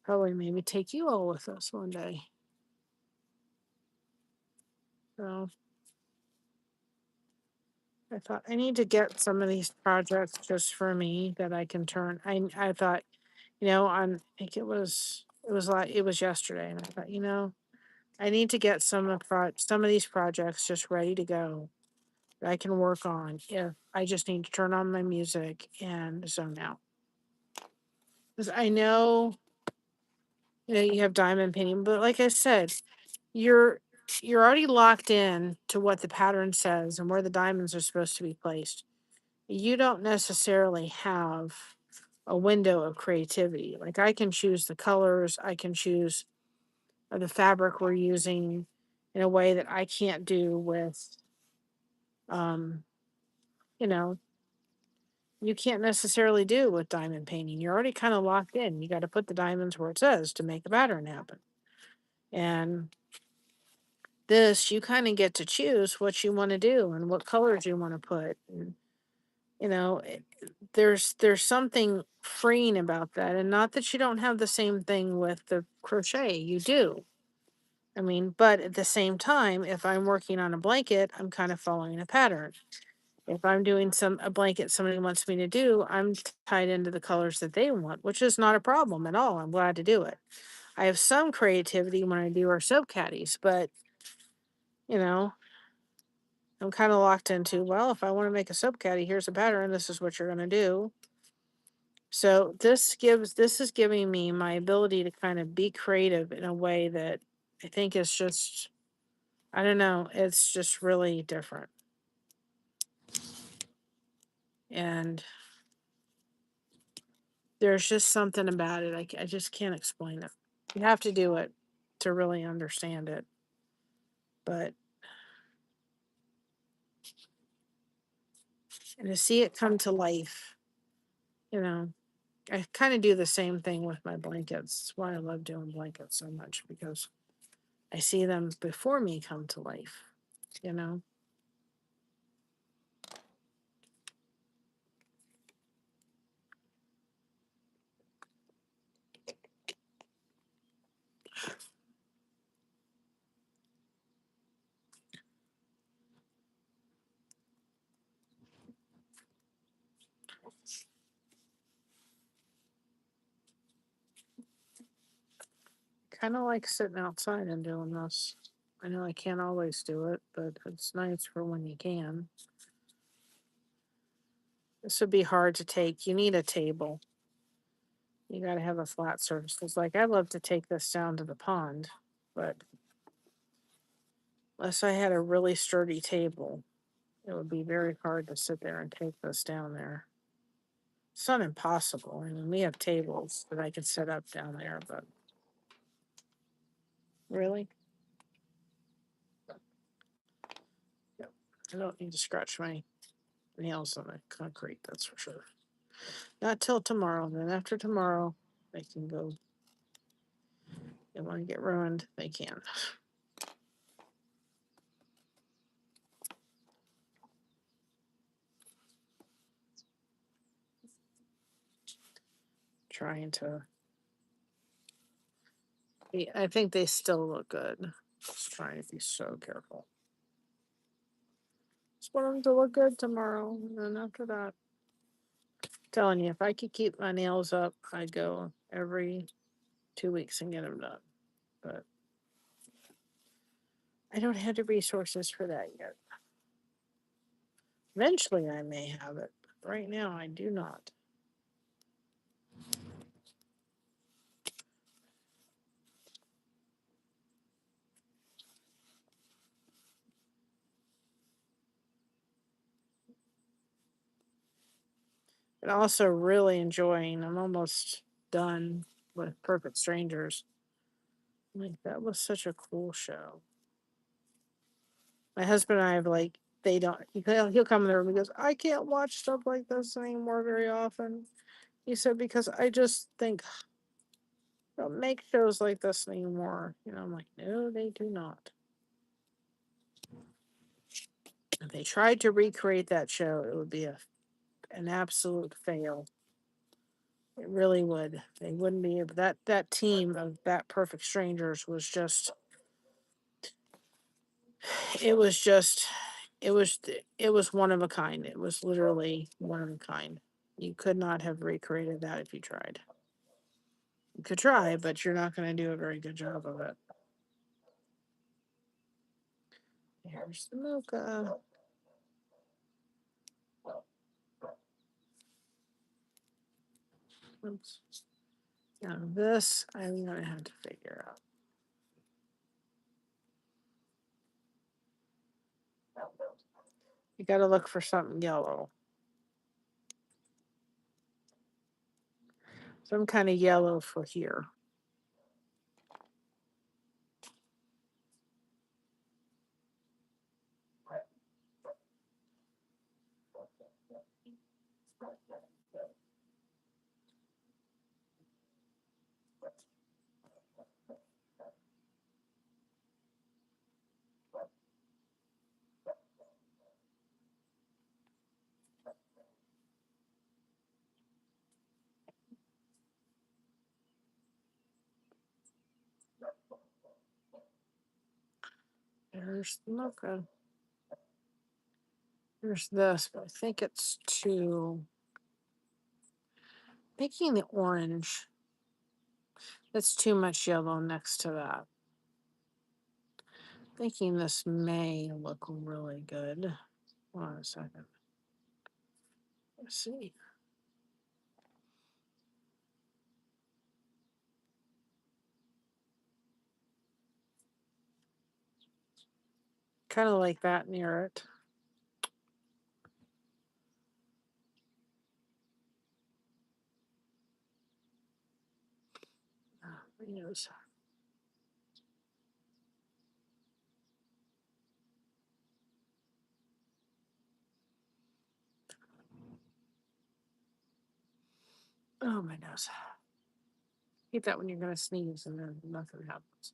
probably maybe take you all with us one day. So I thought I need to get some of these projects just for me that I can turn. I thought, I think it was yesterday, and I thought, I need to get some of these projects just ready to go that I can work on. If I just need to turn on my music and zone out, because I know, you have diamond painting, but like I said, you're already locked in to what the pattern says and where the diamonds are supposed to be placed. You don't necessarily have a window of creativity. Like, I can choose the colors, I can choose the fabric we're using in a way that I can't do with, um, you know, you can't necessarily do with diamond painting. You're already kind of locked in. You got to put the diamonds where it says to make the pattern happen. And this, you kind of get to choose what you want to do and what colors you want to put. And, there's something freeing about that. And not that you don't have the same thing with the crochet, you do. I mean, but at the same time, if I'm working on a blanket, I'm kind of following a pattern. If I'm doing a blanket somebody wants me to do, I'm tied into the colors that they want, which is not a problem at all. I'm glad to do it. I have some creativity when I do our soap caddies, but you know, I'm kind of locked into, well, if I want to make a soap caddy, here's a pattern, this is what you're going to do. So this is giving me my ability to kind of be creative in a way that I think is just, I don't know, it's just really different. And there's just something about it. I just can't explain it. You have to do it to really understand it. But, and to see it come to life, I kind of do the same thing with my blankets. That's why I love doing blankets so much, because I see them before me come to life, you know? Kind of like sitting outside and doing this. I know I can't always do it, but it's nice for when you can. This would be hard to take. You need a table. You got to have a flat surface. It's like, I'd love to take this down to the pond, but Unless I had a really sturdy table, it would be very hard to sit there and take this down there. It's not impossible. I mean, we have tables that I could set up down there, but really? Yep. I don't need to scratch my nails on the concrete, that's for sure. Not till tomorrow. Then after tomorrow, they can go. They want to get ruined, they can. Trying to. I think they still look good. Just trying to be so careful. Just want them to look good tomorrow, and then after that, I'm telling you, if I could keep my nails up, I'd go every 2 weeks and get them done. But I don't have the resources for that yet. Eventually, I may have it, but right now, I do not. But also really enjoying. I'm almost done with Perfect Strangers. Like that was such a cool show. My husband and I have like they don't. He'll come in the room. He goes, I can't watch stuff like this anymore very often. He said because I just think don't make shows like this anymore. I'm like, no, they do not. If they tried to recreate that show, it would be an absolute fail. It really would. They wouldn't be able. That team of that Perfect Strangers was just. It was just. It was. It was one of a kind. It was literally one of a kind. You could not have recreated that if you tried. You could try, but you're not going to do a very good job of it. Here's the mocha. Oops. Now this I'm going to have to figure out. You got to look for something yellow. Some kind of yellow for here. There's the mocha. There's this, but I think it's too. Making the orange. That's too much yellow next to that. Thinking this may look really good. Hold on a second. Let's see. Kind of like that near it. My nose. Oh, my nose. Hate that when you're going to sneeze and then nothing happens.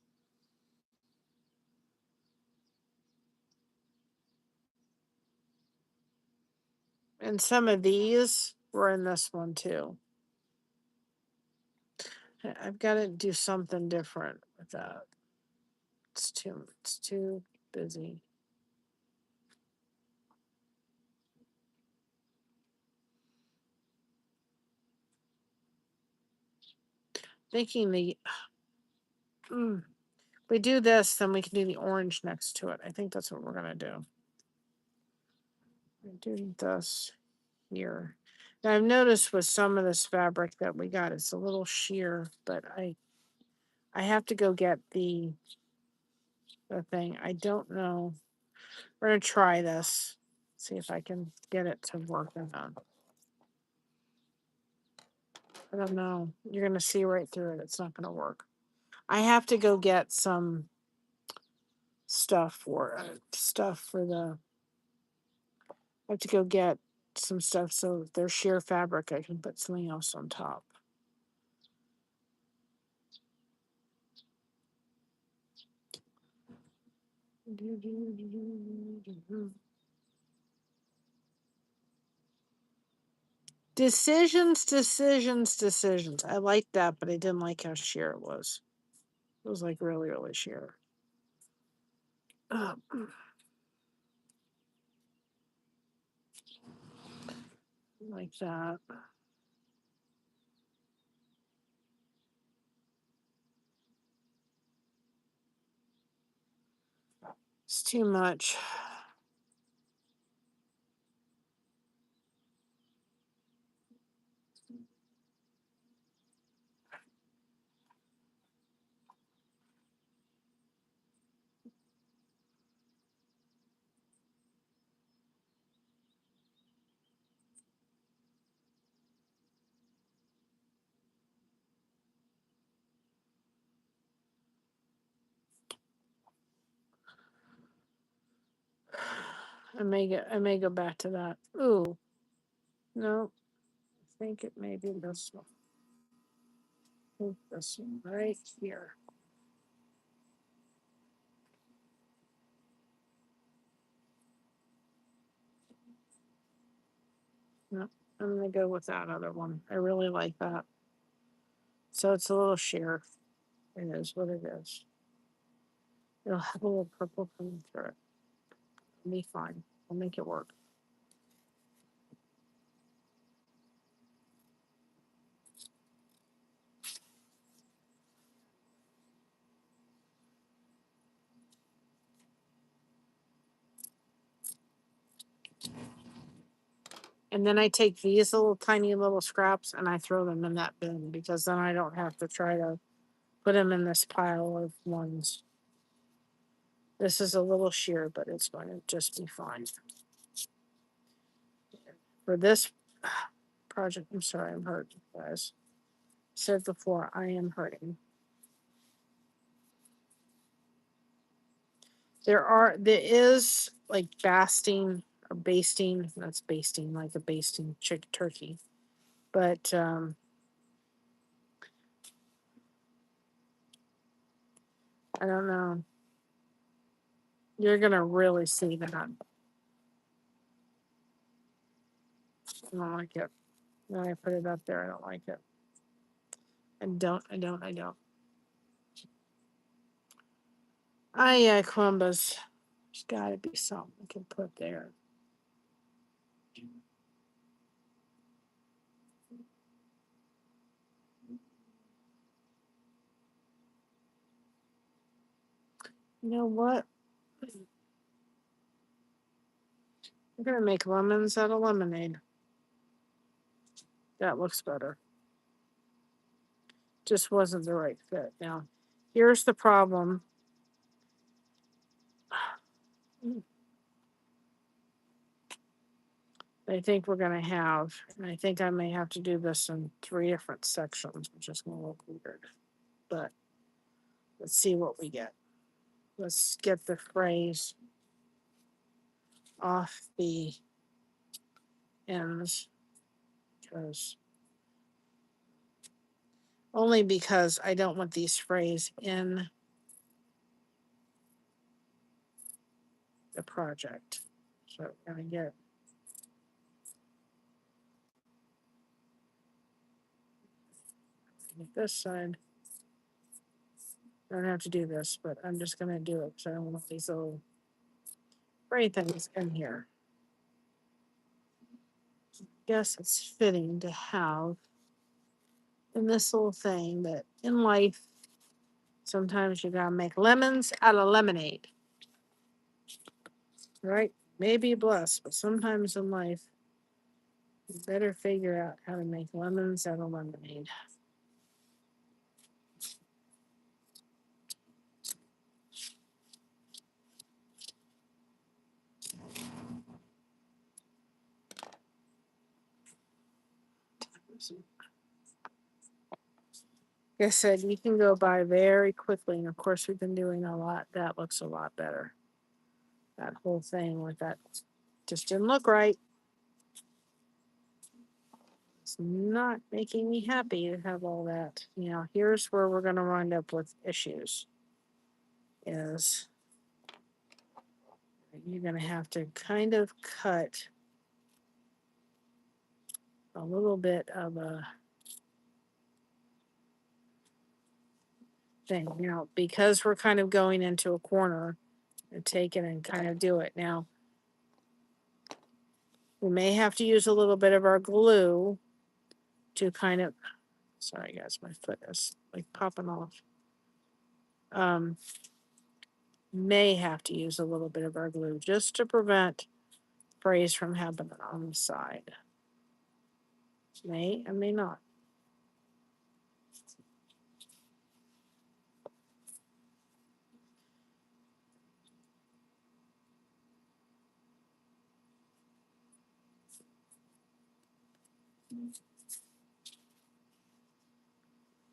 And some of these were in this one too. I've got to do something different with that. It's too busy. Thinking we do this, then we can do the orange next to it. I think that's what we're gonna do. We do this here. Now I've noticed with some of this fabric that we got, it's a little sheer, but I have to go get the the thing. I don't know. We're going to try this. See if I can get it to work or not. I don't know. You're going to see right through it. It's not going to work. I have to go get some stuff for the. I have to go get some stuff so there's sheer fabric. I can put something else on top. Decisions. I liked that, but I didn't like how sheer it was. It was like really, really sheer. Like that. It's too much. I may go back to that. Ooh. No. I think it may be this one. This one right here. No, I'm gonna go with that other one. I really like that. So it's a little sheer. It is what it is. It'll have a little purple coming through it. It'll be fine. I'll make it work. And then I take these little tiny little scraps and I throw them in that bin because then I don't have to try to put them in this pile of ones. This is a little sheer, but it's going to just be fine. For this project, I'm sorry, I'm hurting, guys. Said before, I am hurting. There is like basting or basting. That's basting, like a basting turkey. But I don't know. You're gonna really see that. I don't like it. When I put it up there, I don't like it. I don't. Yeah, Columbus. There's gotta be something I can put there. You know what? I'm gonna make lemons out of lemonade. That looks better. Just wasn't the right fit. Now, here's the problem. I think we're gonna have, and I think I may have to do this in 3 different sections, which is gonna look weird. But let's see what we get. Let's get the phrase off the ends because I don't want these frays in the project. So we're gonna get this side. I don't have to do this, but I'm just gonna do it because I don't want these little fray things in here. Guess it's fitting to have in this little thing that in life, sometimes you gotta make lemons out of lemonade. Right? Maybe blessed, but sometimes in life, you better figure out how to make lemons out of lemonade. Like I said, you can go by very quickly, and of course we've been doing a lot. That looks a lot better. That whole thing with that just didn't look right. It's not making me happy to have all that. Now, here's where we're going to wind up with issues. Is you're going to have to kind of cut a little bit of a thing. Now, because we're kind of going into a corner, and take it and kind of do it. Now, we may have to use a little bit of our glue to kind of, sorry guys, my foot is like popping off. May have to use a little bit of our glue just to prevent sprays from happening on the side. May and may not.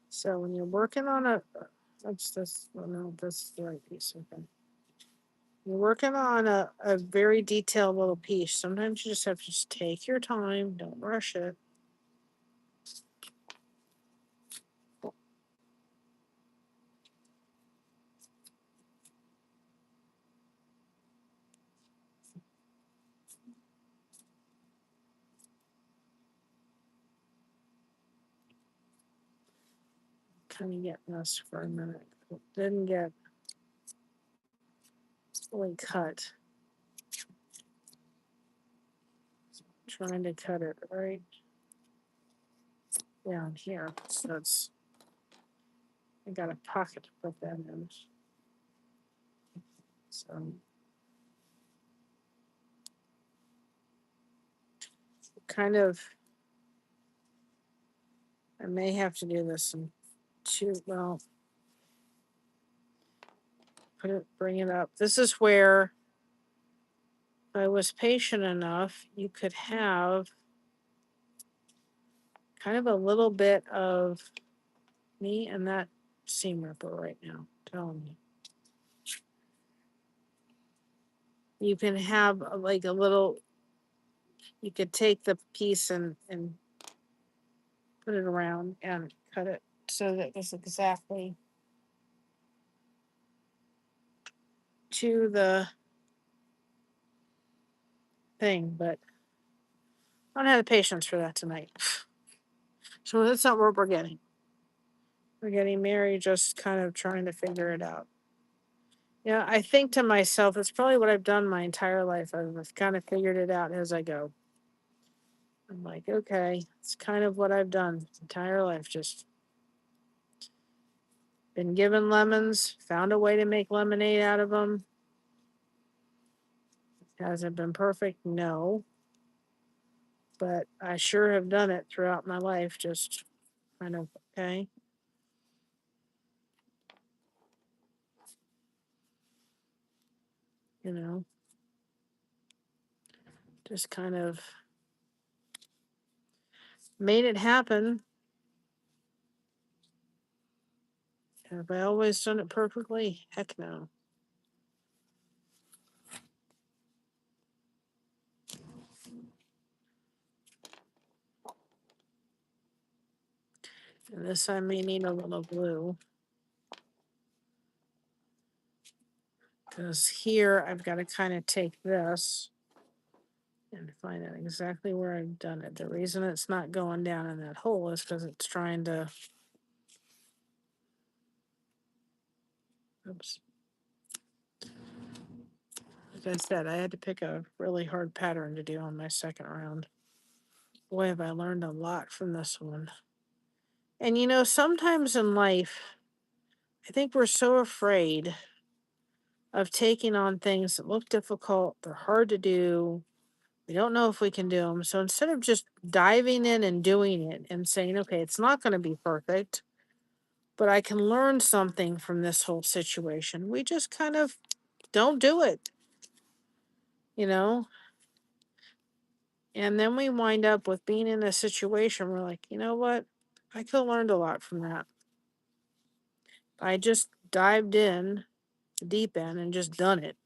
So when you're working on that's this, well, no, this is the right piece. Okay. You're working on a very detailed little piece. Sometimes you just have to just take your time. Don't rush it. Kind of getting this for a minute. It didn't get fully cut. Trying to cut it right down here. So it's, I got a pocket to put that in. So kind of, I may have to do this in two, well, bring it up. This is where if I was patient enough, you could have kind of a little bit of me and that seam ripper right now, telling me. You can have like a little, you could take the piece and put it around and cut it so that it's exactly to the thing, but I don't have the patience for that tonight. So that's not what we're getting. We're getting Mary just kind of trying to figure it out. Yeah, I think to myself, it's probably what I've done my entire life. I've kind of figured it out as I go. I'm like, okay, it's kind of what I've done my entire life. Just been given lemons, found a way to make lemonade out of them. Has it been perfect? No. But I sure have done it throughout my life. Just kind of, okay. You know, just kind of made it happen. Have I always done it perfectly? Heck no. And this I may need a little glue. Because here I've got to kind of take this and find out exactly where I've done it. The reason it's not going down in that hole is because it's trying to, oops. Like I said, I had to pick a really hard pattern to do on my second round. Boy, have I learned a lot from this one. And you know, sometimes in life, I think we're so afraid of taking on things that look difficult, they're hard to do, we don't know if we can do them. So instead of just diving in and doing it and saying, okay, it's not going to be perfect, but I can learn something from this whole situation, we just kind of don't do it. You know, And then we wind up with being in a situation where, like, you know what? I could have learned a lot from that. I just dived in the deep end and just done it.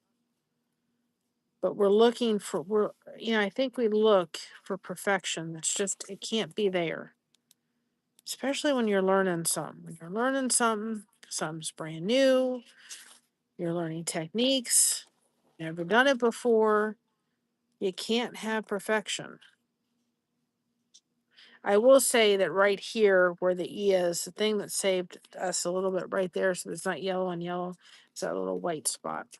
But I think we look for perfection. It can't be there. Especially when you're learning something. When you're learning something's brand new, you're learning techniques, never done it before, you can't have perfection. I will say that right here where the E is, the thing that saved us a little bit right there, so it's not yellow on yellow, it's that little white spot.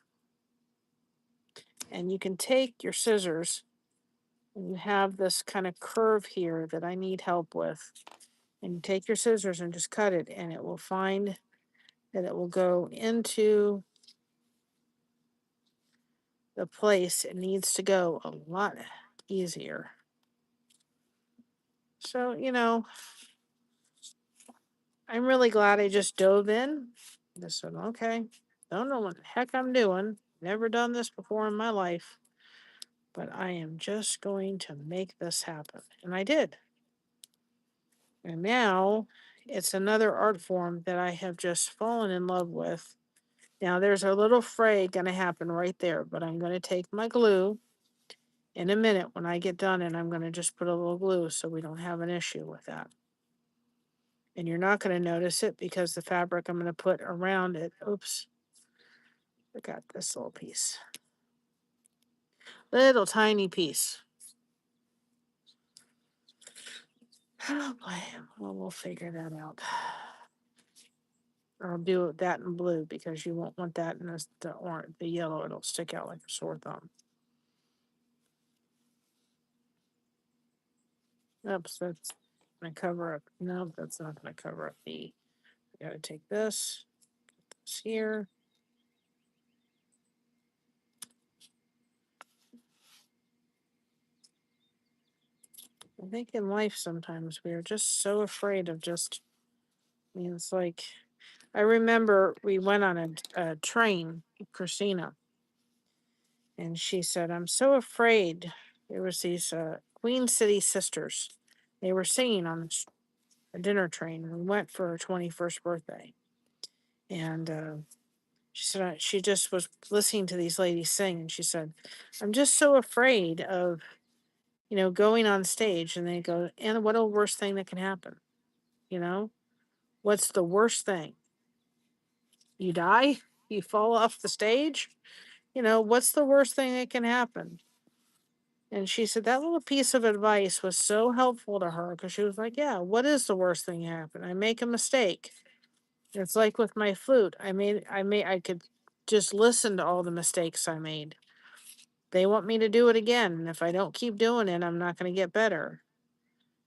And you can take your scissors, and you have this kind of curve here that I need help with. And you take your scissors and just cut it, and it will find that it will go into the place it needs to go a lot easier. So, I'm really glad I just dove in. Just said, okay, don't know what the heck I'm doing. Never done this before in my life, but I am just going to make this happen. And I did. And now it's another art form that I have just fallen in love with. Now there's a little fray going to happen right there, but I'm going to take my glue in a minute when I get done, and I'm going to just put a little glue so we don't have an issue with that. And you're not going to notice it because the fabric I'm going to put around it, oops, I got this little piece. Little tiny piece. Oh boy, well, we'll figure that out. I'll do that in blue because you won't want that in the yellow. It'll stick out like a sore thumb. Oops, that's going to cover up. No, that's not going to cover up the. I got to take this here. I think in life sometimes we are just so afraid of it's like, I remember we went on a train with Christina, and she said, I'm so afraid. There was these Queen City sisters. They were singing on a dinner train. We went for her 21st birthday. And she said, she just was listening to these ladies sing, and she said, I'm just so afraid of, going on stage. And they go, and what the worst thing that can happen? What's the worst thing? You die? You fall off the stage? What's the worst thing that can happen? And she said that little piece of advice was so helpful to her because she was like, yeah, what is the worst thing that happen? I make a mistake. It's like with my flute. I could just listen to all the mistakes I made. They want me to do it again. And if I don't keep doing it, I'm not going to get better.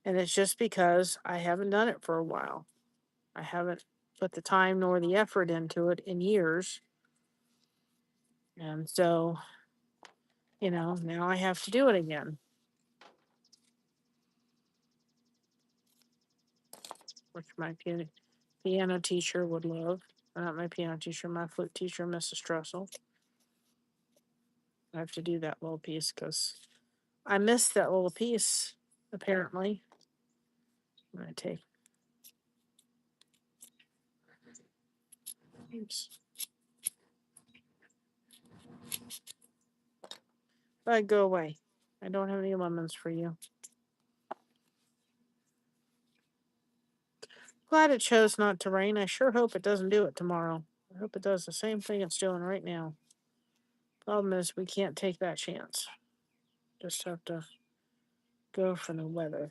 And it's just because I haven't done it for a while. I haven't put the time nor the effort into it in years. And so, now I have to do it again. Which my piano teacher would love. Not my piano teacher, my flute teacher, Mrs. Trussell. I have to do that little piece because I missed that little piece, apparently. I'm going to take. Oops. Go away. I don't have any lemons for you. Glad it chose not to rain. I sure hope it doesn't do it tomorrow. I hope it does the same thing it's doing right now. Problem is, we can't take that chance. Just have to go for the weather.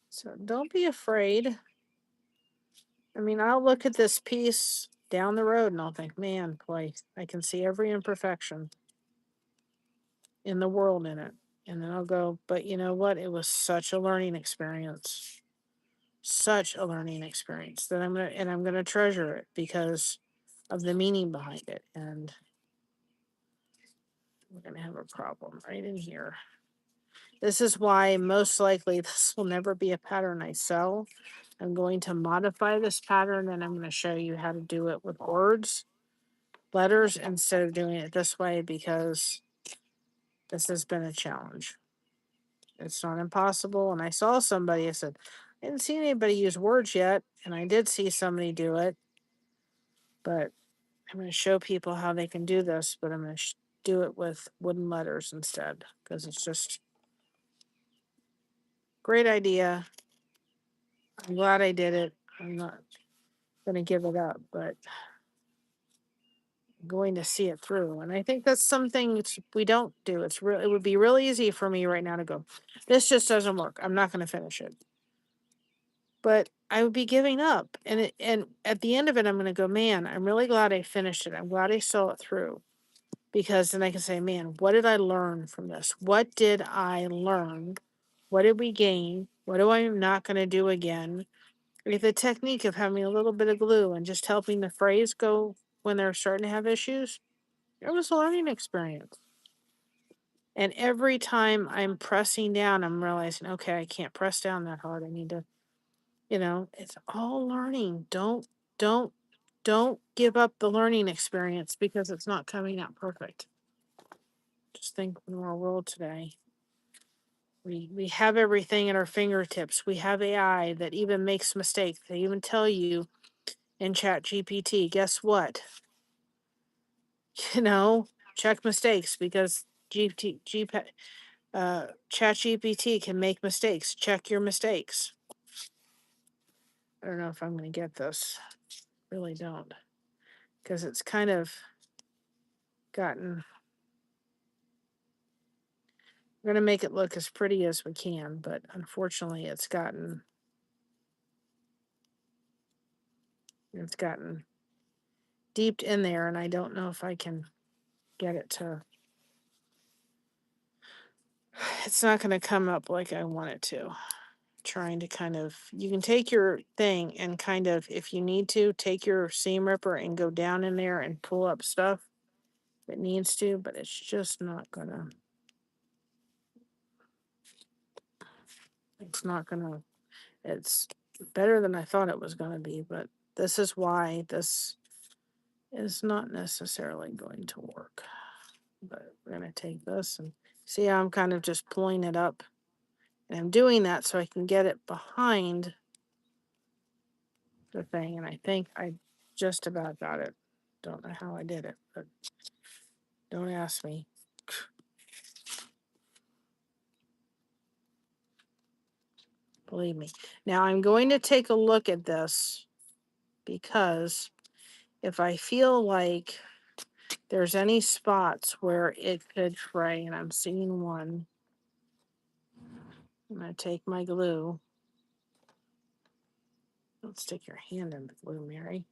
So don't be afraid. I'll look at this piece down the road and I'll think, man, boy, I can see every imperfection in the world in it. And then I'll go, but you know what? It was such a learning experience. Such a learning experience that I'm gonna treasure it because of the meaning behind it. And we're gonna have a problem right in here. This is why most likely this will never be a pattern I sell. I'm going to modify this pattern and I'm going to show you how to do it with words, letters, instead of doing it this way, because this has been a challenge. It's not impossible. And I saw somebody, I said, I didn't see anybody use words yet. And I did see somebody do it. But I'm going to show people how they can do this, but I'm going to do it with wooden letters instead, because it's just great idea. I'm glad I did it. I'm not going to give it up, but I'm going to see it through. And I think that's something we don't do. It would be real easy for me right now to go, this just doesn't work. I'm not going to finish it. But I would be giving up. And at the end of it, I'm going to go, man, I'm really glad I finished it. I'm glad I saw it through. Because then I can say, man, what did I learn from this? What did I learn? What did we gain? What am I not going to do again? Like the technique of having a little bit of glue and just helping the phrase go when they're starting to have issues, it was a learning experience. And every time I'm pressing down, I'm realizing, okay, I can't press down that hard. I need to, it's all learning. Don't, don't give up the learning experience because it's not coming out perfect. Just think in our world today. We have everything at our fingertips. We have AI that even makes mistakes. They even tell you in Chat GPT, guess what? Check mistakes because Chat GPT can make mistakes. Check your mistakes. I don't know if I'm going to get this. Really don't. Because it's kind of gotten... We're going to make it look as pretty as we can, but unfortunately it's gotten deep in there, and I don't know if I can get it to... It's not going to come up like I want it to. Trying to you can take your thing and if you need to, take your seam ripper and go down in there and pull up stuff that needs to, but it's just not gonna... It's better than I thought it was gonna be, but this is why this is not necessarily going to work. But we're gonna take this and see how I'm kind of just pulling it up, and I'm doing that so I can get it behind the thing, and I think I just about got it. Don't know how I did it, but don't ask me. Believe me. Now I'm going to take a look at this, because if I feel like there's any spots where it could fray, and I'm seeing one, I'm going to take my glue. Don't stick your hand in the glue, Mary.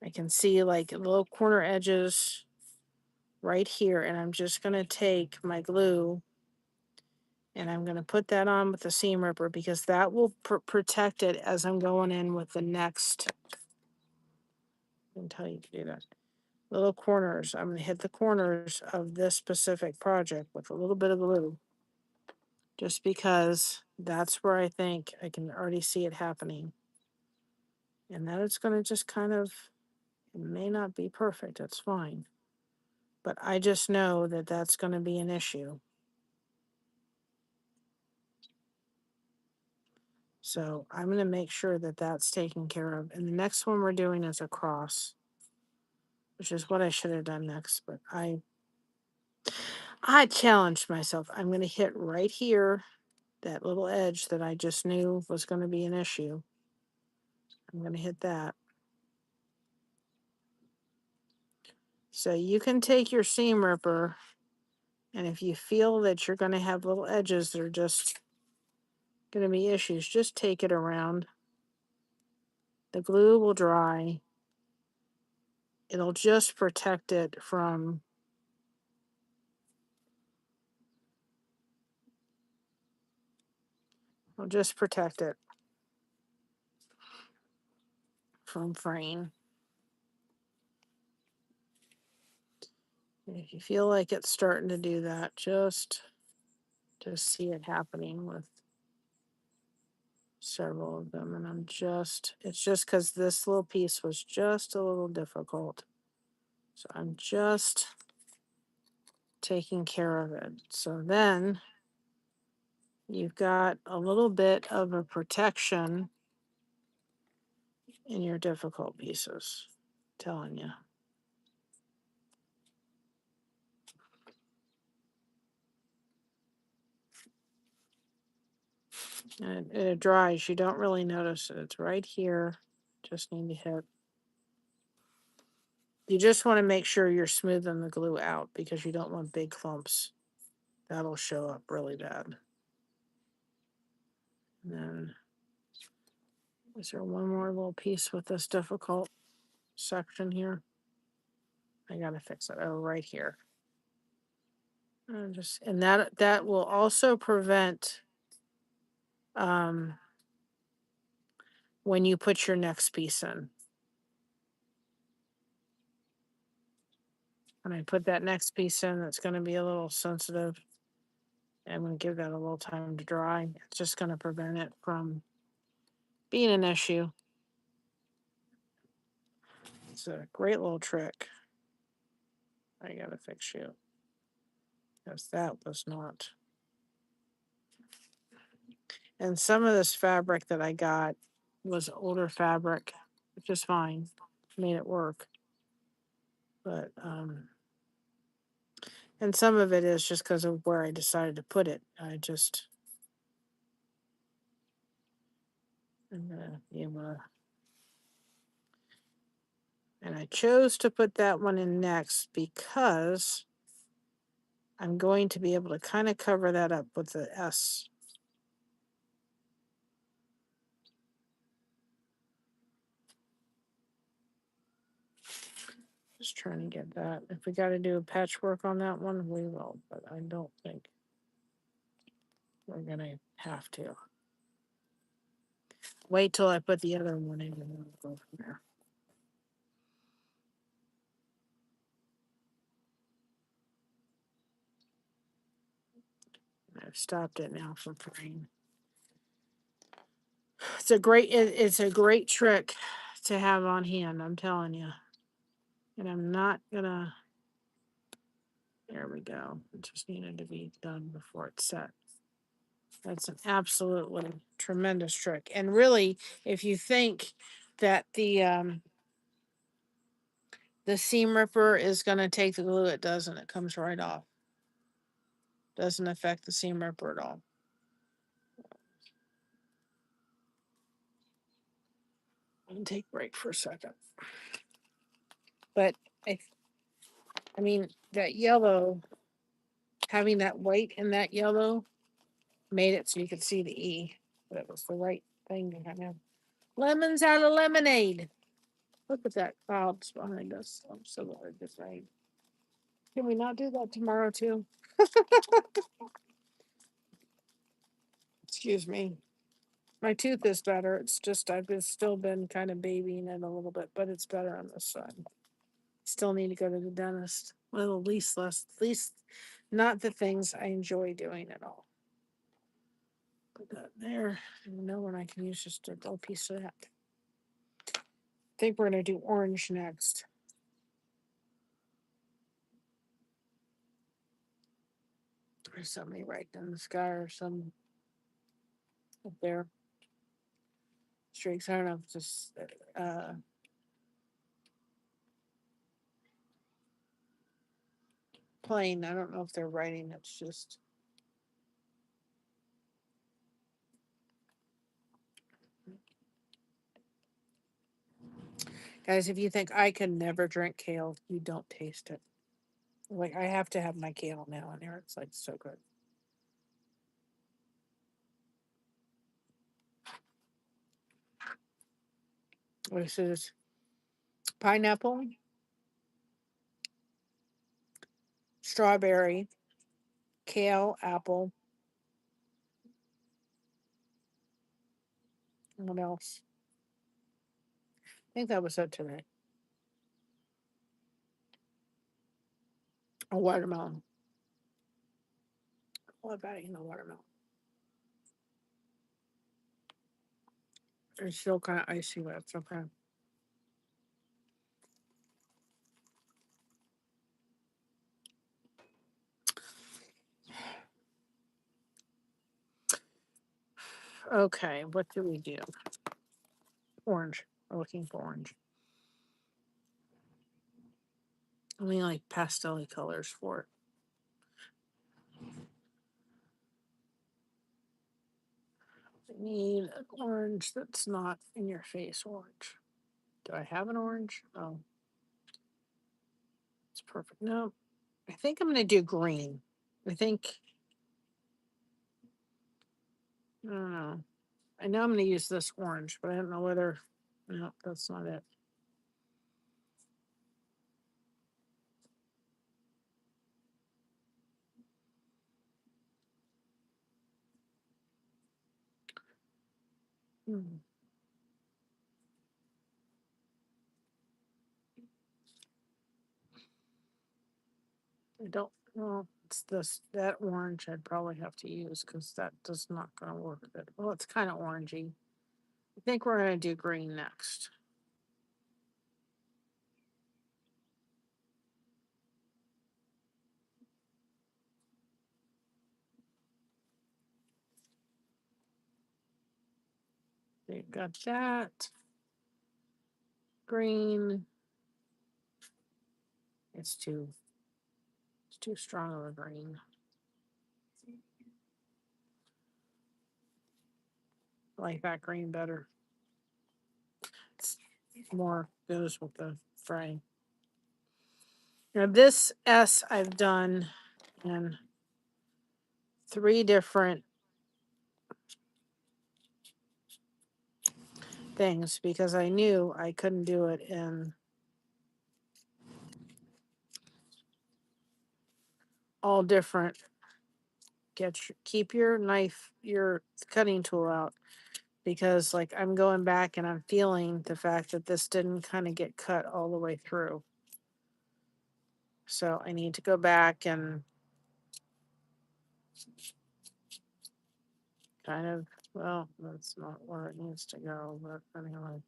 I can see like little corner edges right here, and I'm just going to take my glue and I'm going to put that on with the seam ripper, because that will protect it as I'm going in with the next... I can tell you to do that. Little corners. I'm going to hit the corners of this specific project with a little bit of glue, just because that's where I think I can already see it happening. And then it's going to just it may not be perfect. That's fine. But I just know that that's going to be an issue. So I'm going to make sure that that's taken care of. And the next one we're doing is a cross, which is what I should have done next. But I challenged myself. I'm going to hit right here, that little edge that I just knew was going to be an issue. I'm going to hit that. So you can take your seam ripper, and if you feel that you're going to have little edges that are just going to be issues, just take it around. The glue will dry. It'll just protect it from... It'll just protect it from fraying. And if you feel like it's starting to do that, just just see it happening with several of them. And it's just because this little piece was just a little difficult. So I'm just taking care of it. So then you've got a little bit of a protection in your difficult pieces. I'm telling you. And it dries. You don't really notice it. It's right here. Just need to hit. You just want to make sure you're smoothing the glue out because you don't want big clumps. That'll show up really bad. And then, is there one more little piece with this difficult section here? I gotta fix it. Oh, right here. And that will also prevent when you put your next piece in. When I put that next piece in, it's going to be a little sensitive. I'm going to give that a little time to dry. It's just going to prevent it from being an issue. It's a great little trick. I got to fix you. Because that was not. And some of this fabric that I got was older fabric, which is fine. Made it work. But, and some of it is just because of where I decided to put it. I'm gonna be able to. And I chose to put that one in next because I'm going to be able to kind of cover that up with the S. Just trying to get that. If we got to do a patchwork on that one, we will, but I don't think we're going to have to. Wait till I put the other one in and then we'll go from there. I've stopped it now from playing. It's a great trick to have on hand, I'm telling you. And I'm not gonna. There we go. It just needed to be done before it's set. That's an absolutely tremendous trick. And really, if you think that the seam ripper is going to take the glue, it doesn't. It comes right off. Doesn't affect the seam ripper at all. I'm going to take a break for a second. But I mean, that yellow, having that white in that yellow made it so you could see the E. That was the right thing to have. Lemons out of lemonade. Look at that clouds behind us. I'm so worried this rain. Can we not do that tomorrow too? Excuse me. My tooth is better. It's just still been kind of babying it a little bit, but it's better on this side. Still need to go to the dentist. Well, at least not the things I enjoy doing at all. Put that there. I don't know when I can use just a little piece of that. I think we're gonna do orange next. There's somebody right in the sky or some up there. Streaks. I don't know if it's just plain. I don't know if they're writing. It's just. Guys, if you think I can never drink kale, you don't taste it. Like, I have to have my kale now in there. It's like so good. This is pineapple, strawberry, kale, apple. What else? I think that was it today. A watermelon. What about in the watermelon? It's still kind of icy, but it's okay. Okay, what do we do? Orange. We're looking for orange. We like pastel colors for it. I need an orange that's not in your face orange. Do I have an orange? Oh, it's perfect. No, I think I'm going to do green. I think, I don't know. I know I'm going to use this orange, but I don't know whether, no, that's not it. Hmm. I don't know. It's that orange I'd probably have to use because that does not going to work. Well, it's kind of orangey. I think we're going to do green next. You got that. Green. It's too strong of a green. I like that green better. It's more goes with the fray. Now this S I've done in 3 different things because I knew I couldn't do it in all different. Keep your knife, your cutting tool out because like I'm going back and I'm feeling the fact that this didn't kind of get cut all the way through. So I need to go back and kind of, well, that's not where it needs to go, but anyway.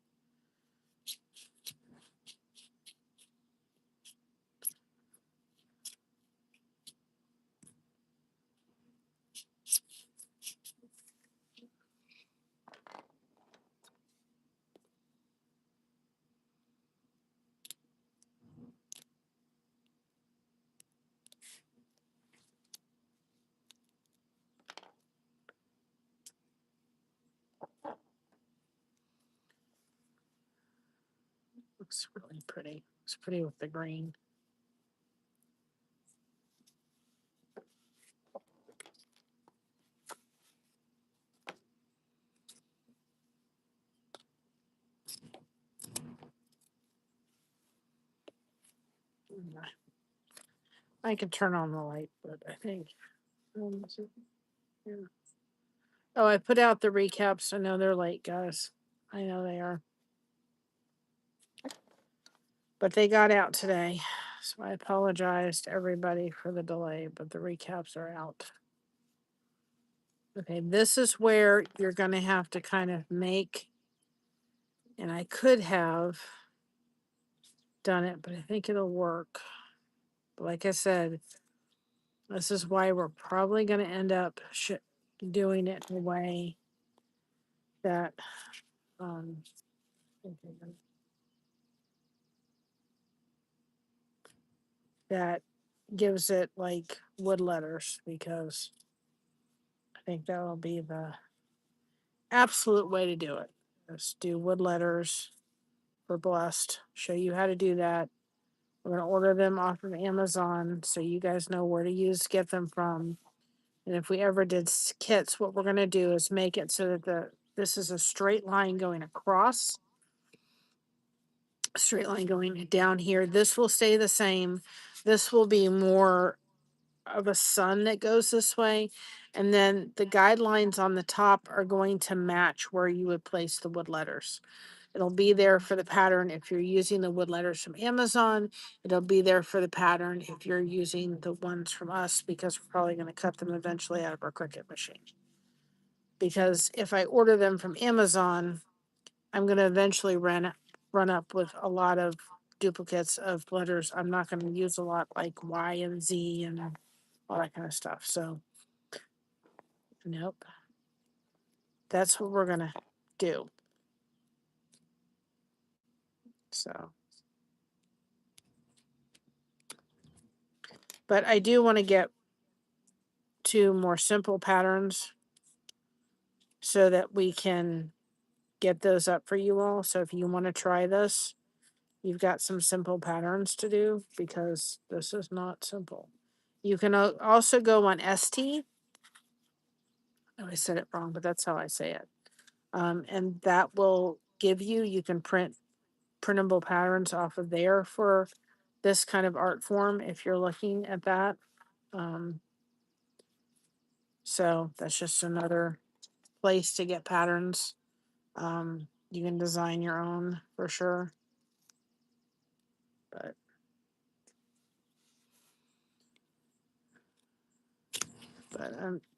Looks really pretty. It's pretty with the green. I could turn on the light, but I think. Yeah. Oh, I put out the recaps. I know they're late, guys. I know they are. But they got out today. So I apologize to everybody for the delay, but the recaps are out. Okay, this is where you're going to have to kind of make, and I could have done it, but I think it'll work. But like I said, this is why we're probably going to end up doing it in a way that um, that gives it like wood letters because I think that'll be the absolute way to do it. Just do wood letters for blessed. Show you how to do that. We're gonna order them off of Amazon so you guys know where to get them from. And if we ever did kits, what we're gonna do is make it so that this is a straight line going across, straight line going down here. This will stay the same. This will be more of a sun that goes this way. And then the guidelines on the top are going to match where you would place the wood letters. It'll be there for the pattern if you're using the wood letters from Amazon. It'll be there for the pattern if you're using the ones from us, because we're probably going to cut them eventually out of our Cricut machine. Because if I order them from Amazon, I'm going to eventually run up with a lot of duplicates of letters I'm not going to use a lot, like Y and Z and all that kind of stuff. So, nope. That's what we're going to do. So, but I do want to get to more simple patterns so that we can get those up for you all. So if you want to try this, you've got some simple patterns to do, because this is not simple. You can also go on ST. Oh, I said it wrong, but that's how I say it. And that will give you can print printable patterns off of there for this kind of art form if you're looking at that. So that's just another place to get patterns. You can design your own for sure. But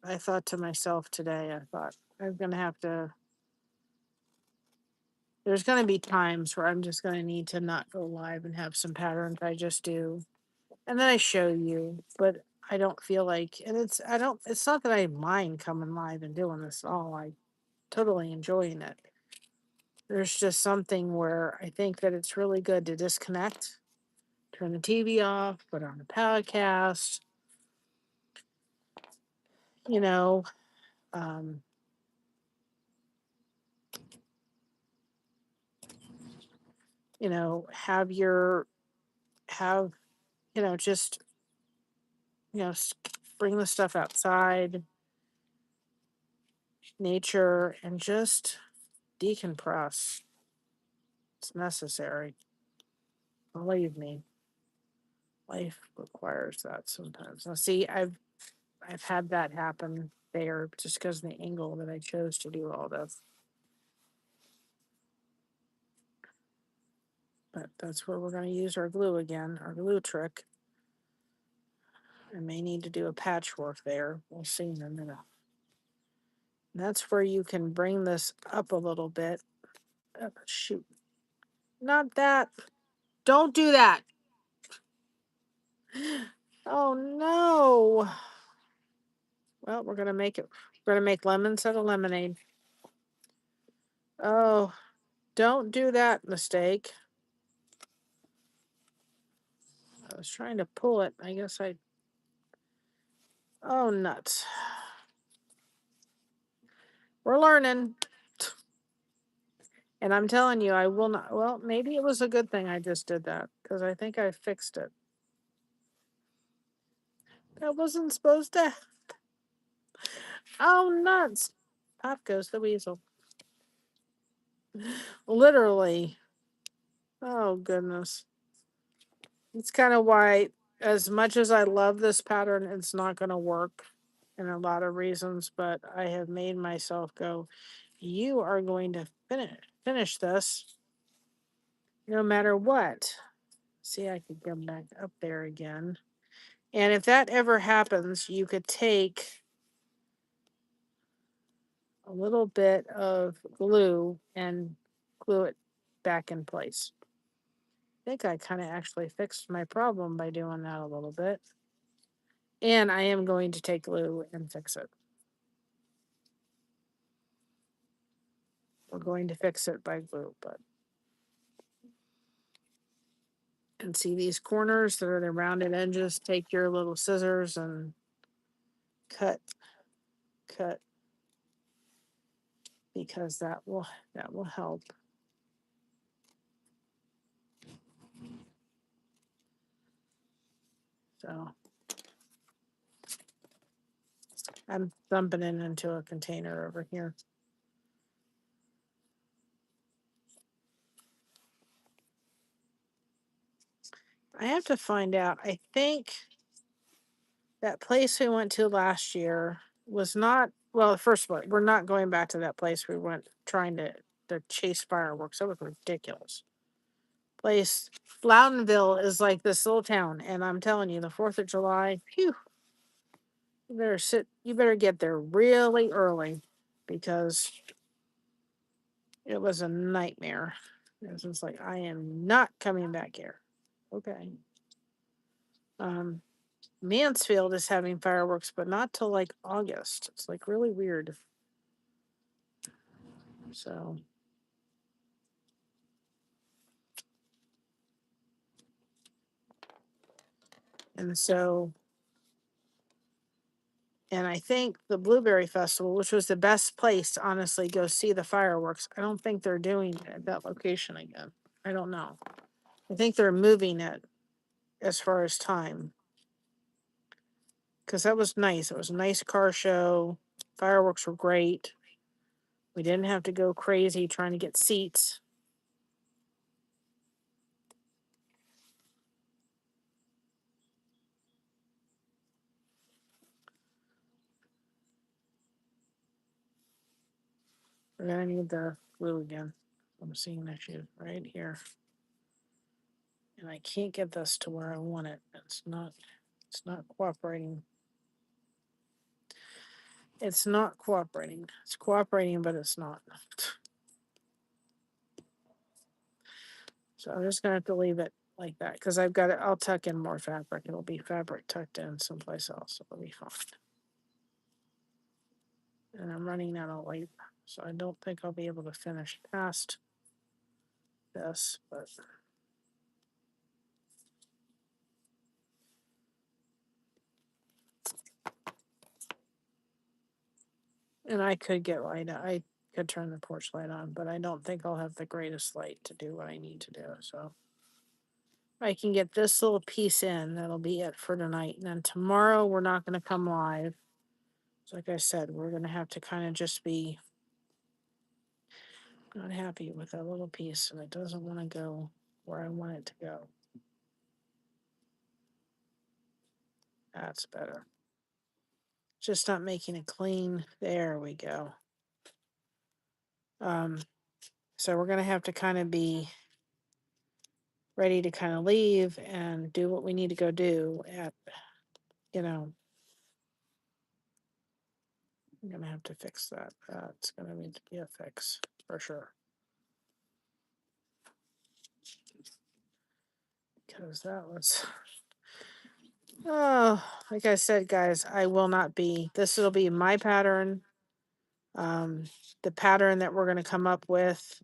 I thought to myself today, I thought I'm going to have to, there's going to be times where I'm just going to need to not go live and have some patterns I just do. And then I show you, but I don't feel like, and it's not that I mind coming live and doing this at all. I totally enjoying it. There's just something where I think that it's really good to disconnect, turn the TV off, put on a podcast, you know, have just, bring the stuff outside, nature, and just decompress. It's necessary. Believe me, life requires that sometimes. Now, see, I've had that happen there just because of the angle that I chose to do all this. But that's where we're going to use our glue again, our glue trick. I may need to do a patchwork there. We'll see in a minute. And that's where you can bring this up a little bit. Oh, shoot. Not that. Don't do that. Oh no. Well, we're going to make it. We're going to make lemons out of lemonade. Oh, don't do that mistake. I was trying to pull it. I guess oh, nuts. We're learning. And I'm telling you, I will not. Well, maybe it was a good thing I just did that, because I think I fixed it. That wasn't supposed to. Oh, nuts. Off goes the weasel. Literally. Oh, goodness. It's kind of why, as much as I love this pattern, it's not going to work in a lot of reasons, but I have made myself go, you are going to finish this no matter what. See, I could come back up there again. And if that ever happens, you could take a little bit of glue and glue it back in place. I think I kind of actually fixed my problem by doing that a little bit. And I am going to take glue and fix it. We're going to fix it by glue, but. And see these corners that are the rounded edges, take your little scissors and cut, because that will help. So I'm dumping it into a container over here. I have to find out. I think that place we went to last year was not, well, first of all, we're not going back to that place we went trying to to chase fireworks. That was ridiculous. Place Loudonville is like this little town, and I'm telling you, the 4th of July, phew, you better get there really early because it was a nightmare. It was just like, I am not coming back here. Okay. Mansfield is having fireworks, but not till like August. It's like really weird. So, and so, and I think the Blueberry Festival, which was the best place to honestly go see the fireworks, I don't think they're doing it at that location again. I don't know. I think they're moving it as far as time. Because that was nice. It was a nice car show. Fireworks were great. We didn't have to go crazy trying to get seats. We're gonna need the glue again. I'm seeing issues right here. And I can't get this to where I want it. It's not cooperating. It's not cooperating. It's cooperating, but it's not. So I'm just gonna have to leave it like that because I've got it. I'll tuck in more fabric. It'll be fabric tucked in someplace else. It'll be fine. And I'm running out of light, so I don't think I'll be able to finish past this, but and I could get light. I could turn the porch light on, but I don't think I'll have the greatest light to do what I need to do. So I can get this little piece in. That'll be it for tonight. And then tomorrow we're not going to come live. So like I said, we're going to have to kind of just be not happy with that little piece, and it doesn't want to go where I want it to go. That's better. Just not making it clean. There we go. So we're going to have to kind of be ready to kind of leave and do what we need to go do at, I'm going to have to fix that. That's going to need to be a fix for sure. Because that was, oh, like I said, guys, I will not be, this will be my pattern. The pattern that we're going to come up with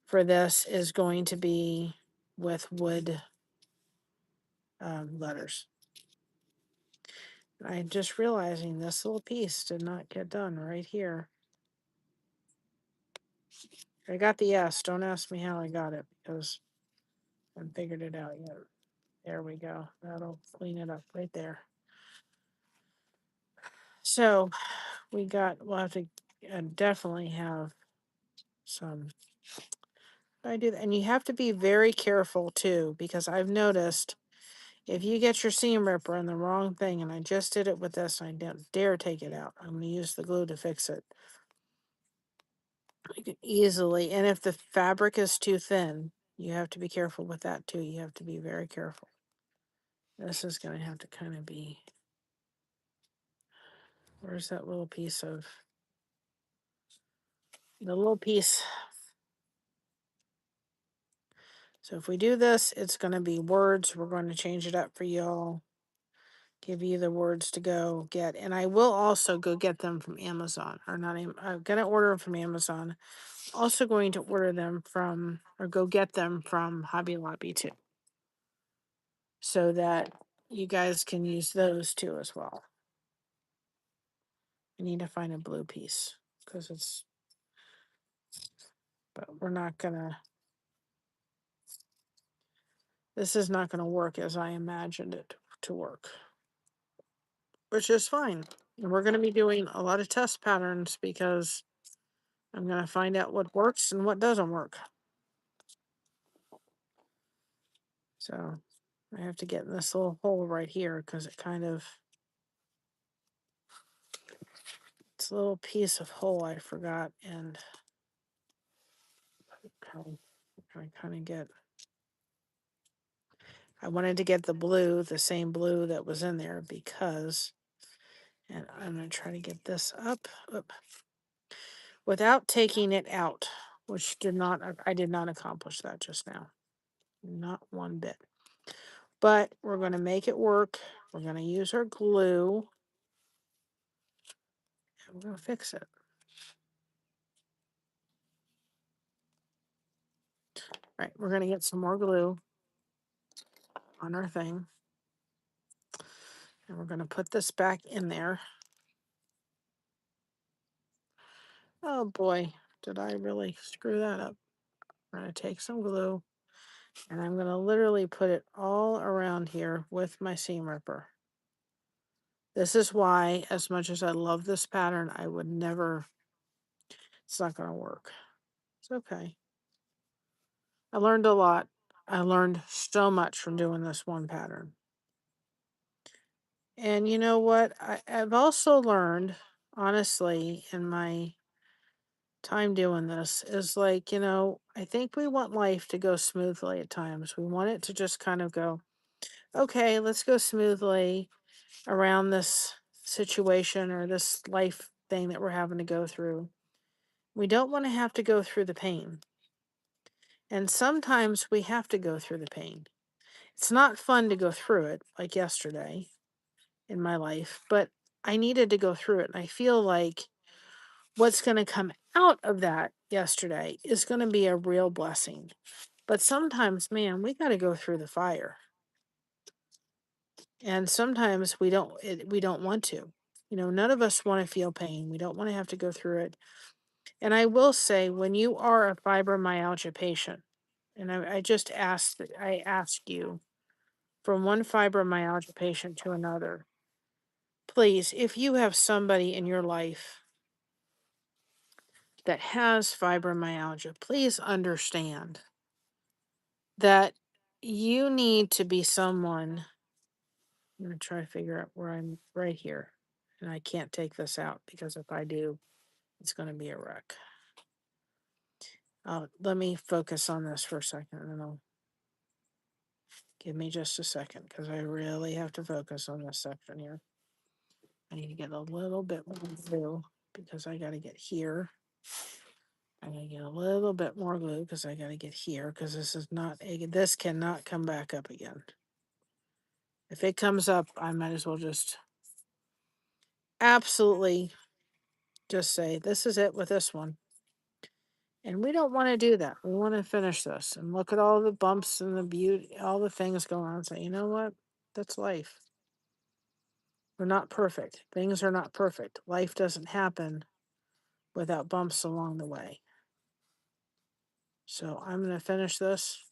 for this is going to be with wood letters. I'm just realizing this little piece did not get done right here. I got the S. Don't ask me how I got it because I haven't figured it out yet. There we go. That'll clean it up right there. So we'll have to definitely have some. I do that. And you have to be very careful too, because I've noticed if you get your seam ripper on the wrong thing, and I just did it with this, and I don't dare take it out. I'm going to use the glue to fix it. You can easily, and if the fabric is too thin, you have to be careful with that too. You have to be very careful. This is going to have to kind of be, where's that little piece of, the little piece. So if we do this, it's going to be words. We're going to change it up for y'all. Give you the words to go get. And I will also go get them from Amazon. Or not, I'm going to order them from Amazon. Also going to order them from, or go get them from Hobby Lobby too. So that you guys can use those too as well. I need to find a blue piece because it's, but we're not going to, this is not going to work as I imagined it to work, which is fine. And we're going to be doing a lot of test patterns because I'm going to find out what works and what doesn't work. So I have to get in this little hole right here because it kind of, it's a little piece of hole I forgot, and Okay. I kind of get, I wanted to get the blue, the same blue that was in there because, and I'm going to try to get this up without taking it out, which I did not accomplish that just now. Not one bit. But we're going to make it work. We're going to use our glue. And we're going to fix it. All right, we're going to get some more glue on our thing. And we're going to put this back in there. Oh boy, did I really screw that up. I'm going to take some glue and I'm going to literally put it all around here with my seam ripper. This is why, as much as I love this pattern, I would never, it's not going to work. It's okay. I learned a lot. I learned so much from doing this one pattern. And you know what? I've also learned, honestly, in my time doing this, is like, I think we want life to go smoothly at times. We want it to just kind of go, okay, let's go smoothly around this situation or this life thing that we're having to go through. We don't want to have to go through the pain. And sometimes we have to go through the pain. It's not fun to go through it, like yesterday in my life, but I needed to go through it. And I feel like what's going to come out of that yesterday is going to be a real blessing. But sometimes, man, we got to go through the fire. And sometimes we don't want to. None of us want to feel pain. We don't want to have to go through it. And I will say, when you are a fibromyalgia patient, and I ask you from one fibromyalgia patient to another, please, if you have somebody in your life that has fibromyalgia, please understand that you need to be someone. I'm going to try to figure out where I'm right here. And I can't take this out because if I do, it's going to be a wreck. Let me focus on this for a second and I'll give me just a second because I really have to focus on this section here. I need to get a little bit more glue because I got to get here. I gotta get a little bit more glue because I gotta get here because this cannot come back up again. If it comes up, I might as well just absolutely just say, this is it with this one. And we don't want to do that. We want to finish this and look at all the bumps and the beauty, all the things going on and say, you know what? That's life. We're not perfect. Things are not perfect. Life doesn't happen without bumps along the way. So I'm going to finish this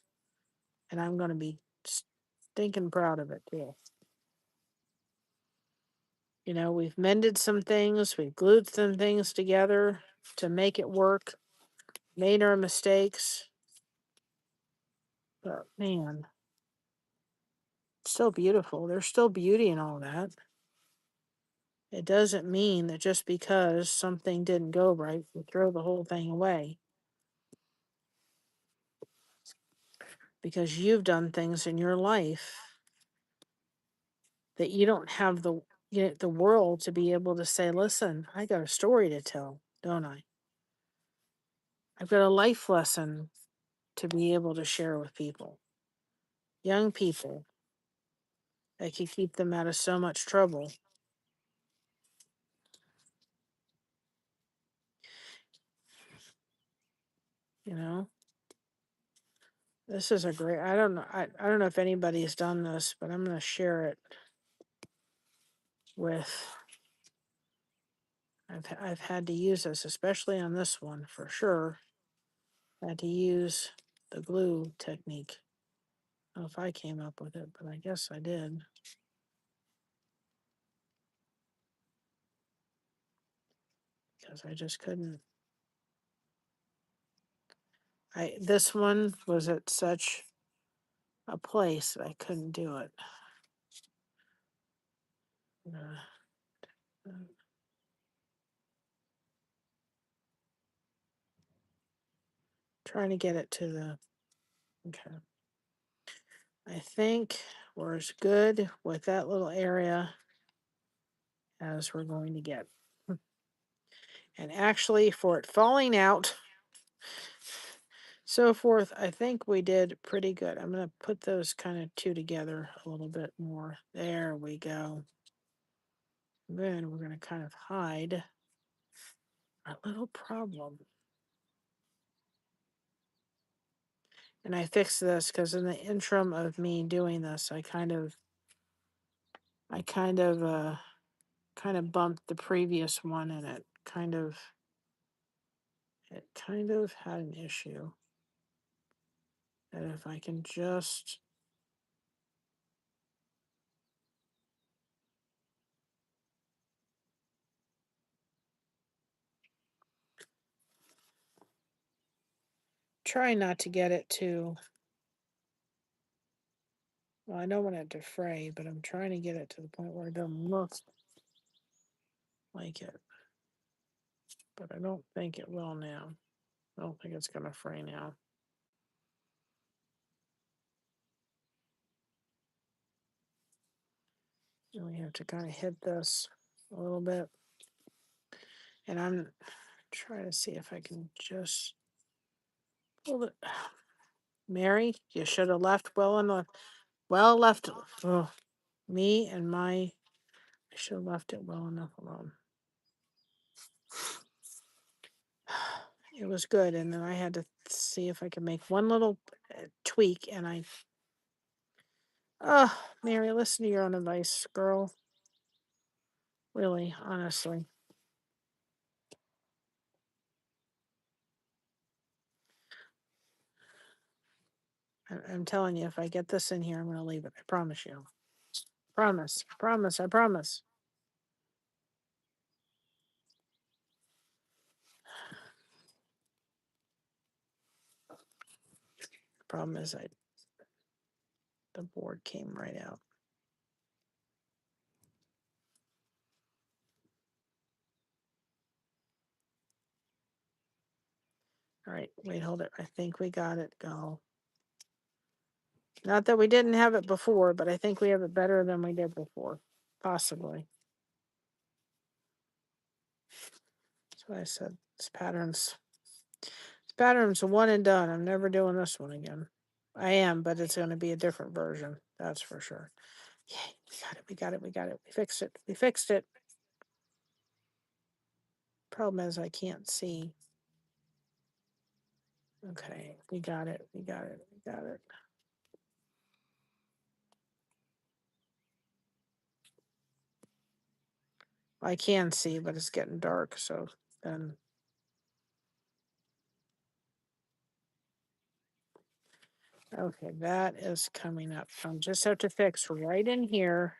and I'm going to be stinking proud of it too. We've mended some things, we've glued some things together to make it work, made our mistakes. But man, it's still beautiful. There's still beauty in all that. It doesn't mean that just because something didn't go right, we throw the whole thing away. Because you've done things in your life that you don't have the world to be able to say, listen, I got a story to tell, don't I? I've got a life lesson to be able to share with people. Young people that could keep them out of so much trouble. This is a great, I don't know. I don't know if anybody's done this, but I'm going to share it with, I've had to use this, especially on this one for sure. I had to use the glue technique. I don't know if I came up with it, but I guess I did. Because I just couldn't. This one was at such a place that I couldn't do it. Trying to get it to the, okay. I think we're as good with that little area as we're going to get. And actually, for it falling out, so forth, I think we did pretty good. I'm going to put those kind of two together a little bit more. There we go. Then we're going to kind of hide our little problem. And I fixed this because in the interim of me doing this, I kind of bumped the previous one, and it kind of had an issue. And if I can just try not to get it too, well, I don't want it to fray, but I'm trying to get it to the point where it doesn't look like it. But I don't think it will now. I don't think it's going to fray now. And we have to kind of hit this a little bit. And I'm trying to see if I can just pull it. Mary, you should have left well enough. Well left. Oh, me and I should have left it well enough alone. It was good, and then I had to see if I could make one little tweak, and Mary, listen to your own advice, girl. Really, honestly. I'm telling you, if I get this in here, I'm going to leave it. I promise you. Promise. Promise. I promise. Problem is, the board came right out. All right, wait, hold it. I think we got it. Go. Not that we didn't have it before, but I think we have it better than we did before. Possibly. That's what I said. This pattern's a one and done. I'm never doing this one again. I am, but it's going to be a different version. That's for sure. Yay, we got it. We fixed it. Problem is I can't see. Okay, we got it. I can see, but it's getting dark, so then. Okay, that is coming up. So I just have to fix right in here.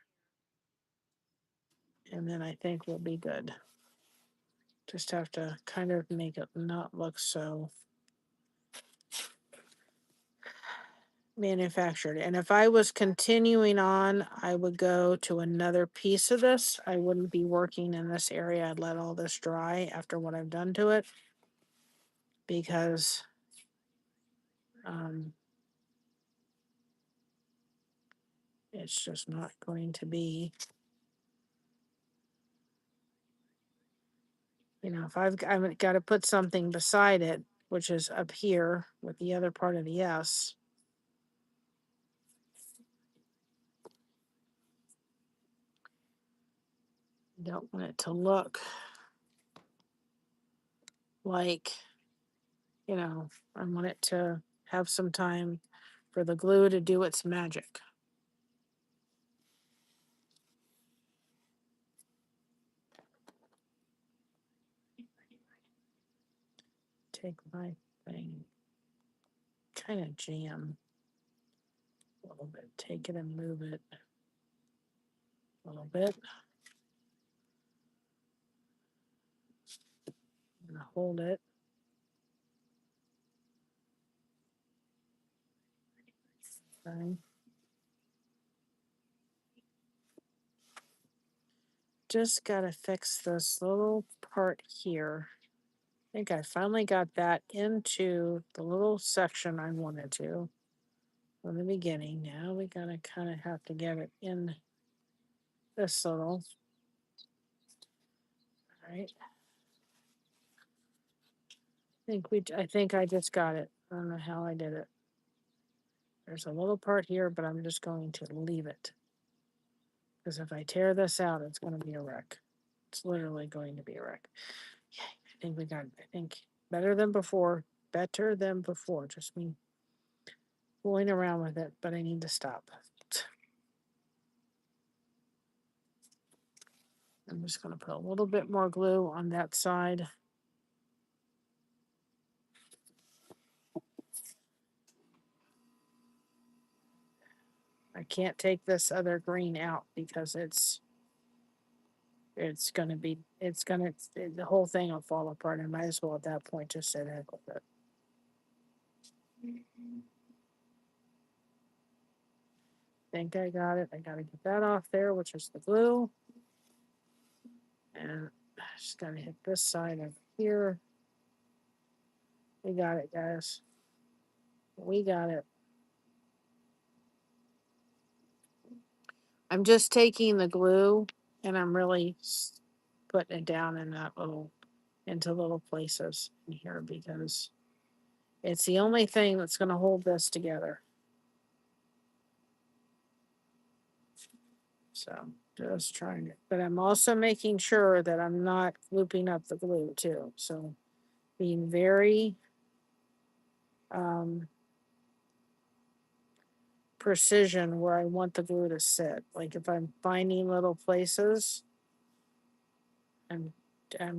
And then I think we'll be good. Just have to kind of make it not look so manufactured. And if I was continuing on, I would go to another piece of this. I wouldn't be working in this area. I'd let all this dry after what I've done to it, because it's just not going to be, if I've got to put something beside it, which is up here with the other part of the S. I don't want it to look like, I want it to have some time for the glue to do its magic. Take my thing, kind of jam a little bit, take it and move it a little bit. And hold it. Okay. Just gotta fix this little part here. think I finally got that into the little section I wanted to from the beginning. Now we gotta kind of have to get it in this little. All right. I think I just got it. I don't know how I did it. There's a little part here, but I'm just going to leave it. Because if I tear this out, it's going to be a wreck. It's literally going to be a wreck. Yay, I think we got it. I think better than before. Better than before. Just me fooling around with it, but I need to stop. I'm just going to put a little bit more glue on that side. I can't take this other green out because the whole thing will fall apart. I might as well at that point just say that with it. Think I got it. I got to get that off there, which is the glue. And just got to hit this side of here. We got it, guys. We got it. I'm just taking the glue and I'm really putting it down in into little places in here because it's the only thing that's going to hold this together. So just trying to, but I'm also making sure that I'm not looping up the glue too. So being very precision where I want the glue to sit. Like if I'm finding little places, I'm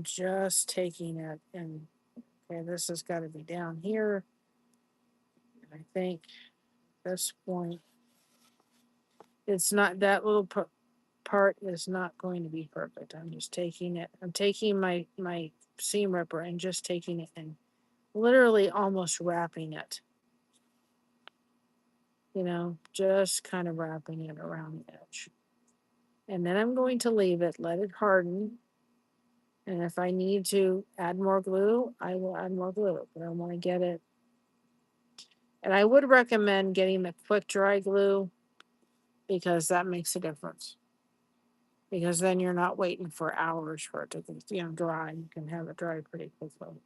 just taking it and okay, this has got to be down here. And I think this point, it's not that little part is not going to be perfect. I'm just taking it. I'm taking my seam ripper and just taking it and literally almost wrapping it. You know, just kind of wrapping it around the edge. And then I'm going to leave it, let it harden. And if I need to add more glue, I will add more glue. But I want to get it. And I would recommend getting the quick dry glue because that makes a difference. Because then you're not waiting for hours for it to dry. You can have it dry pretty quickly.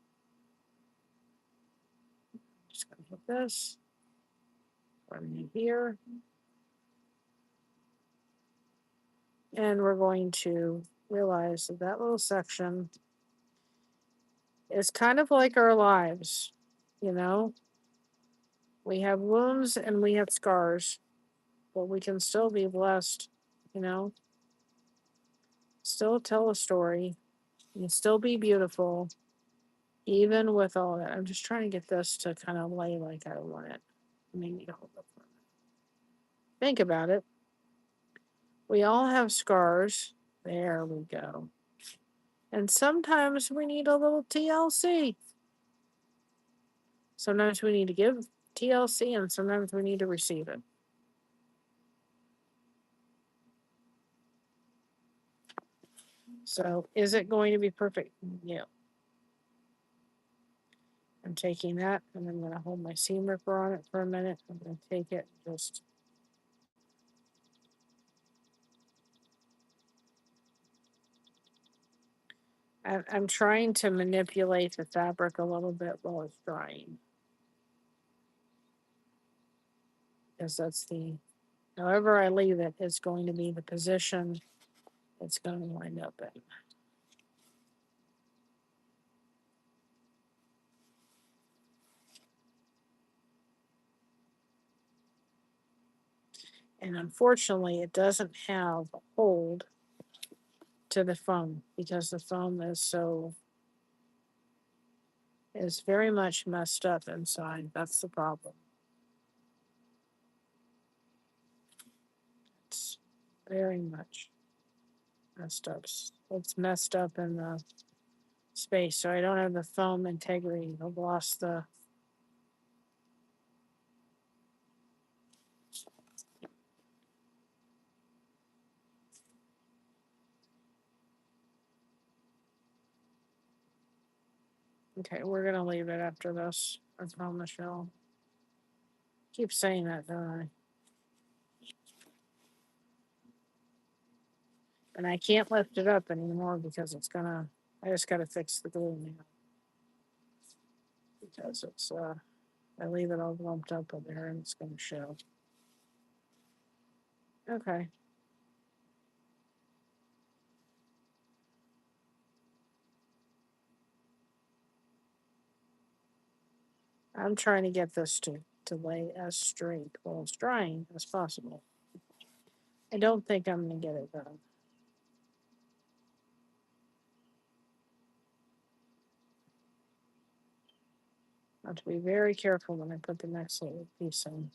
Just gonna hit this right in here. And we're going to realize that little section is kind of like our lives, you know? We have wounds and we have scars, but we can still be blessed, you know? Still tell a story. You can still be beautiful, even with all that. I'm just trying to get this to kind of lay like I want it. I may need to hold up for a minute. Think about it. We all have scars. There we go. And sometimes we need a little TLC. Sometimes we need to give TLC and sometimes we need to receive it. So is it going to be perfect? Yeah. I'm taking that and I'm going to hold my seam ripper on it for a minute. I'm going to take it and just I'm trying to manipulate the fabric a little bit while it's drying. Because that's however I leave it, it's going to be the position it's going to wind up in. And unfortunately, it doesn't have a hold to the foam because the foam is very much messed up inside. That's the problem. It's very much messed up. It's messed up in the space, so I don't have the foam integrity. I've lost the Okay, we're gonna leave it after this. I promise y'all. Keep saying that, don't I? And I can't lift it up anymore because it's gonna. I just gotta fix the glue now because it's. I leave it all lumped up in there and it's gonna show. Okay. I'm trying to get this to lay as straight while it's drying as possible. I don't think I'm gonna get it done. I have to be very careful when I put the next little piece in.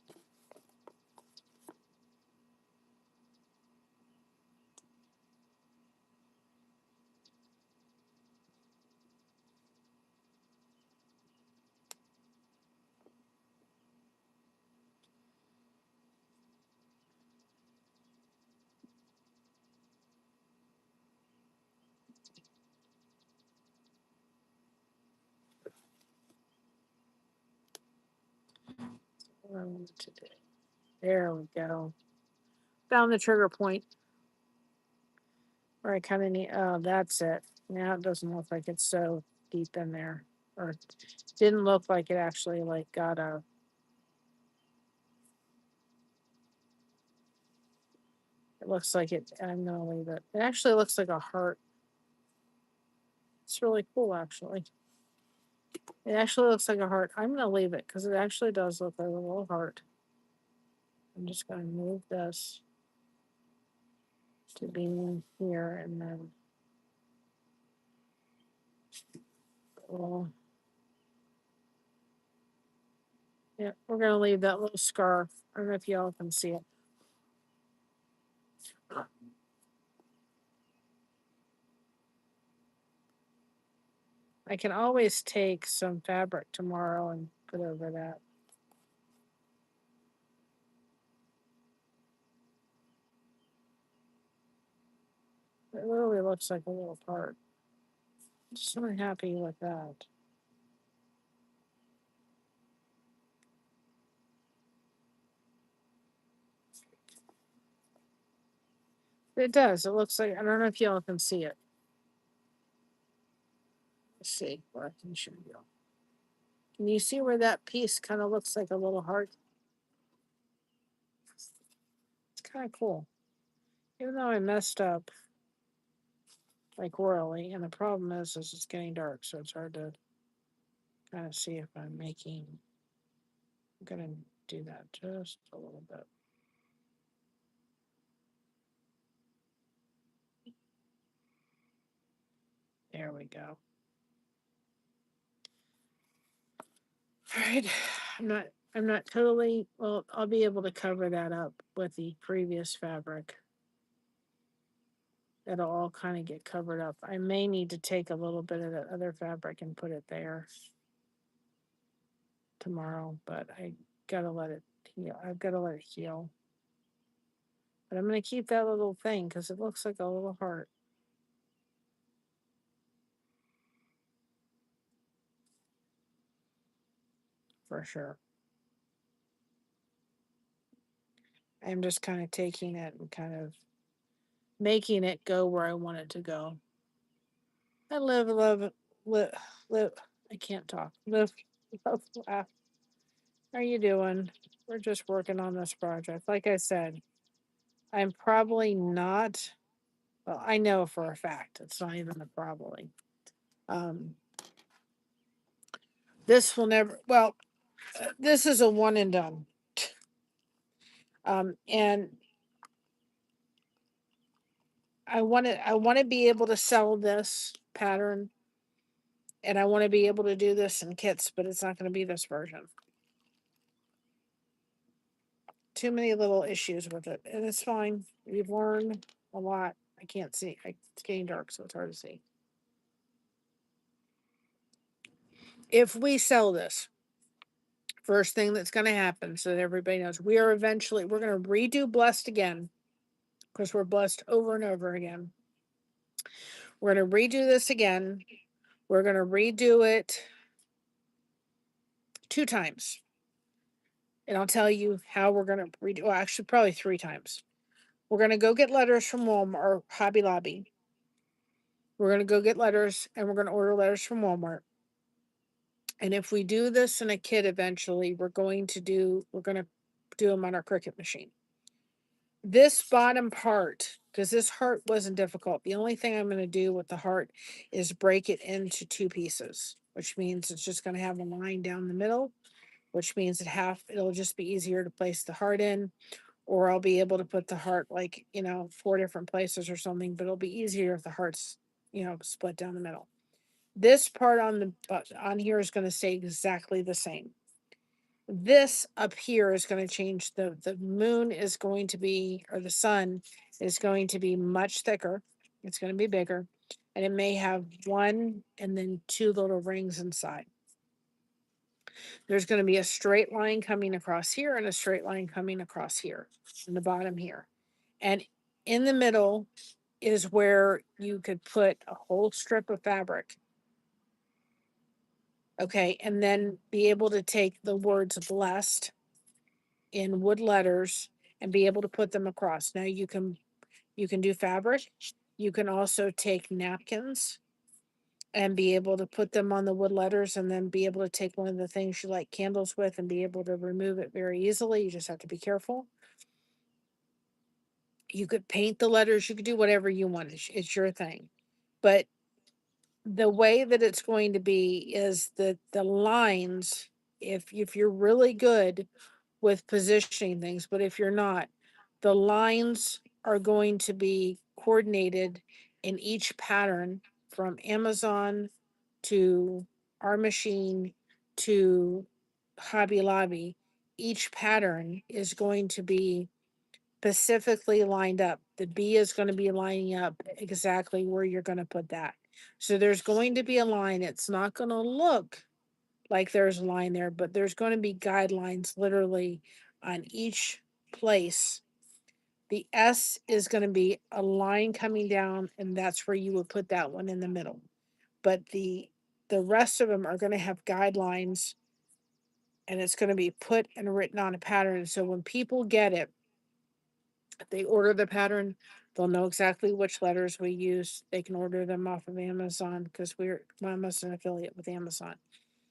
What I want to do. There we go. Found the trigger point where I kind of need. Oh, that's it. Now it doesn't look like it's so deep in there, or didn't look like it actually like got a. It looks like it. I'm gonna leave it. It actually looks like a heart. It's really cool, actually. It actually looks like a heart. I'm gonna leave it because it actually does look like a little heart. I'm just gonna move this to being here and then. Well, yeah, we're gonna leave that little scarf. I don't know if y'all can see it. I can always take some fabric tomorrow and put over that. It really looks like a little part. Just not happy with that. It does. It looks like, I don't know if y'all can see it. Let's see where I can show you. Can you see where that piece kind of looks like a little heart? It's kind of cool. Even though I messed up like royally, and the problem is it's getting dark, so it's hard to kind of see if I'm making. I'm gonna do that just a little bit. There we go. All right. I'm not totally well, I'll be able to cover that up with the previous fabric. That'll all kind of get covered up. I may need to take a little bit of the other fabric and put it there tomorrow, but I gotta let it heal. I've gotta let it heal. But I'm gonna keep that little thing because it looks like a little heart. For sure. I'm just kind of taking it and kind of making it go where I want it to go. I live, love, live, live. I can't talk. Live, love, laugh. How are you doing? We're just working on this project. Like I said, I'm probably not. Well, I know for a fact it's not even a probably. Um, this will never. Well, this is a one and done. And I want to be able to sell this pattern, and I want to be able to do this in kits, but it's not going to be this version. Too many little issues with it, and it's fine. We've learned a lot. I can't see. It's getting dark, so it's hard to see. If we sell this, first thing that's going to happen, so that everybody knows, we're going to redo Blessed again, because we're blessed over and over again. We're going to redo this again. We're going to redo it 2 times. And I'll tell you how we're going to redo, well, actually, probably 3 times. We're going to go get letters from Walmart or Hobby Lobby. We're going to go get letters and we're going to order letters from Walmart. And if we do this in a kit eventually, we're going to do them on our Cricut machine. This bottom part, because this heart wasn't difficult, the only thing I'm going to do with the heart is break it into 2 pieces, which means it's just going to have a line down the middle, which means it'll just be easier to place the heart in, or I'll be able to put the heart 4 different places or something, but it'll be easier if the heart's, split down the middle. This part on here is going to stay exactly the same. This up here is going to change. The moon is going to be, or the sun is going to be much thicker. It's going to be bigger, and it may have 1 and then 2 little rings inside. There's going to be a straight line coming across here and a straight line coming across here in the bottom here. And in the middle is where you could put a whole strip of fabric. Okay, and then be able to take the words blessed in wood letters and be able to put them across. Now you can do fabric. You can also take napkins and be able to put them on the wood letters, and then be able to take one of the things you light candles with and be able to remove it very easily. You just have to be careful. You could paint the letters. You could do whatever you want. It's your thing. But the way that it's going to be is that the lines, if you're really good with positioning things, but if you're not, the lines are going to be coordinated in each pattern from Amazon to our machine to Hobby Lobby. Each pattern is going to be specifically lined up. The B is going to be lining up exactly where you're going to put that. So there's going to be a line. It's not going to look like there's a line there, but there's going to be guidelines literally on each place. The S is going to be a line coming down, and that's where you would put that one in the middle. But the rest of them are going to have guidelines, and it's going to be put and written on a pattern. So when people get it, if they order the pattern, they'll know exactly which letters we use. They can order them off of Amazon because we're almost an affiliate with Amazon.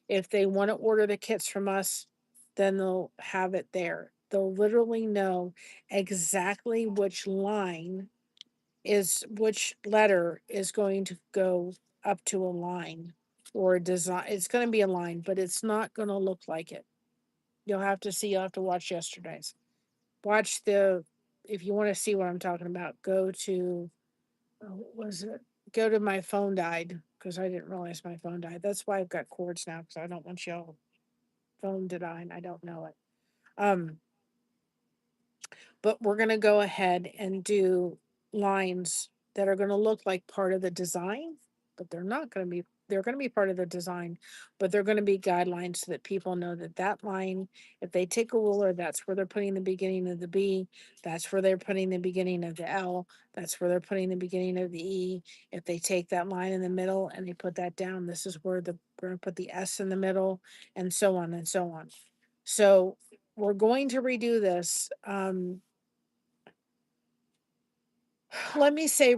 If they want to order the kits from us, then they'll have it there. They'll literally know exactly which letter is going to go up to a line or a design. It's going to be a line, but it's not going to look like it. You'll have to watch yesterday's. If you want to see what I'm talking about, go to, what was it? Go to my phone died because I didn't realize my phone died. That's why I've got cords now, because I don't want y'all phone to die and I don't know it. But we're going to go ahead and do lines that are going to look like part of the design, but they're not going to be, they're going to be part of the design, but they're going to be guidelines so that people know that that line, if they take a ruler, that's where they're putting the beginning of the B, that's where they're putting the beginning of the L, that's where they're putting the beginning of the E. If they take that line in the middle and they put that down, this is where we're going to put the S in the middle, and so on and so on. So we're going to redo this. Let me say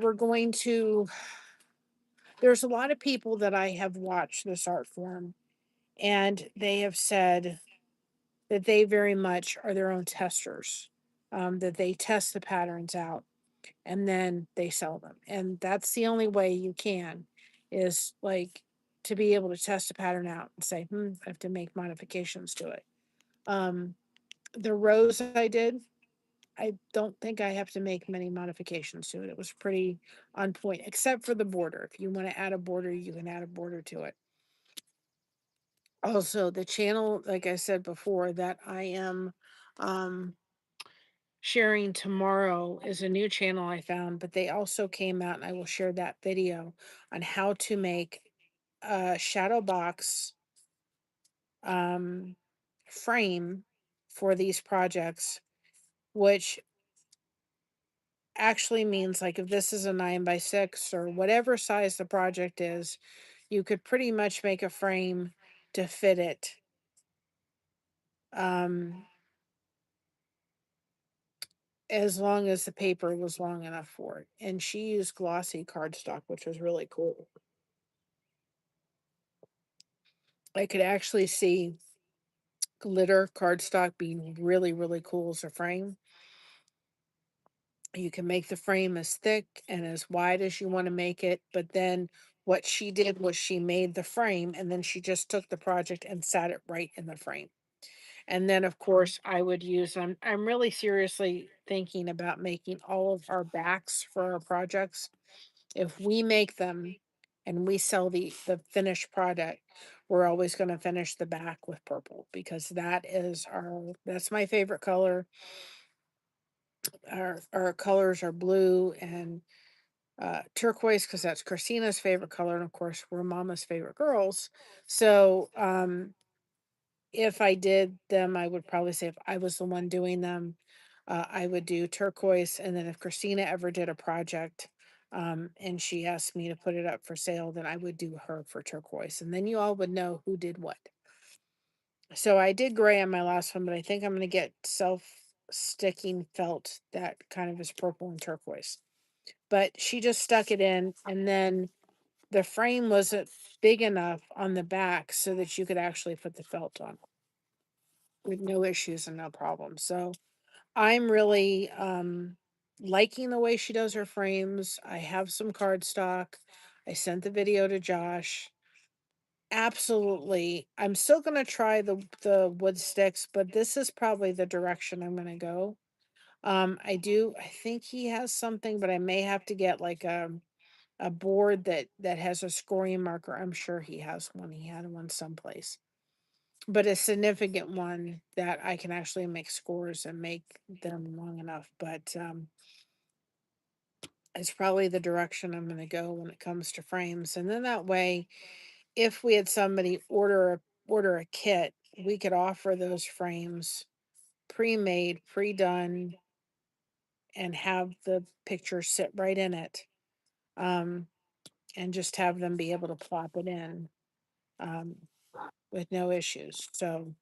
there's a lot of people that I have watched this art form, and they have said that they very much are their own testers, that they test the patterns out and then they sell them. And that's the only way you can, is like to be able to test a pattern out and say, I have to make modifications to it. The rose I don't think I have to make many modifications to it. It was pretty on point, except for the border. If you want to add a border, you can add a border to it. Also, the channel, like I said before, that I am sharing tomorrow is a new channel I found, but they also came out, and I will share that video on how to make a shadow box frame for these projects, which actually means, like, if this is a 9x6 or whatever size the project is, you could pretty much make a frame to fit it. Um, as long as the paper was long enough for it. And she used glossy cardstock, which was really cool. I could actually see glitter cardstock being really, really cool as a frame. You can make the frame as thick and as wide as you want to make it, but then what she did was she made the frame and then she just took the project and sat it right in the frame. And then of course I would use I'm really seriously thinking about making all of our backs for our projects. If we make them and we sell the finished product, we're always going to finish the back with purple because that's my favorite color. Our colors are blue and turquoise because that's Christina's favorite color, and of course we're Mama's favorite girls. So if I did them, I would probably say if I was the one doing them, I would do turquoise, and then if Christina ever did a project, and she asked me to put it up for sale, then I would do her for turquoise, and then you all would know who did what. So I did gray on my last one, but I think I'm going to get self-sticking felt that kind of is purple and turquoise. But she just stuck it in, and then the frame wasn't big enough on the back so that you could actually put the felt on with no issues and no problems. So I'm really liking the way she does her frames. I have some cardstock. I sent the video to Josh. Absolutely. I'm still going to try the wood sticks, but this is probably the direction I'm going to go. I think he has something, but I may have to get like a board that has a scoring marker. I'm sure he has one. He had one someplace. But a significant one that I can actually make scores and make them long enough. But it's probably the direction I'm going to go when it comes to frames. And then that way, if we had somebody order a kit, we could offer those frames pre-made, pre-done, and have the picture sit right in it. Um, and just have them be able to plop it in um, with no issues. So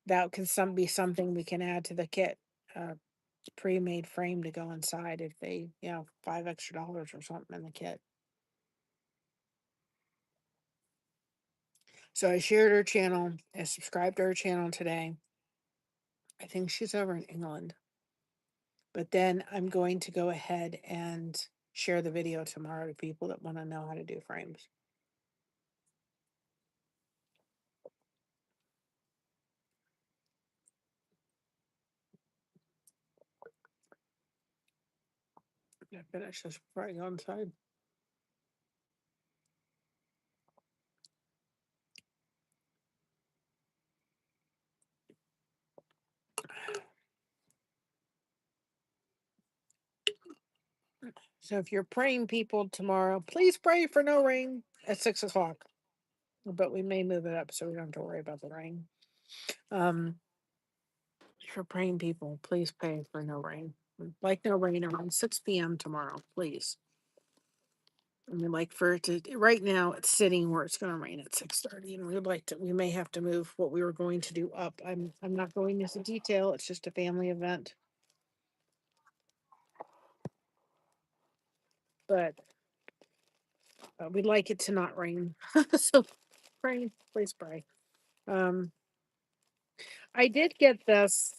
that can be something we can add to the kit. Pre-made frame to go inside if they, $5 extra or something in the kit. So I shared her channel. I subscribed to her channel today. I think she's over in England. But then I'm going to go ahead and share the video tomorrow to people that want to know how to do frames. I finish this before I go inside. So if you're praying people tomorrow, please pray for no rain at 6 o'clock. But we may move it up so we don't have to worry about the rain. If you're praying people, please pray for no rain. We'd like no rain around 6 p.m. tomorrow, please. And we'd like for it to, right now it's sitting where it's going to rain at 6:30. And we may have to move what we were going to do up. I'm not going into detail. It's just a family event. But we'd like it to not rain. So pray, please pray. I did get this.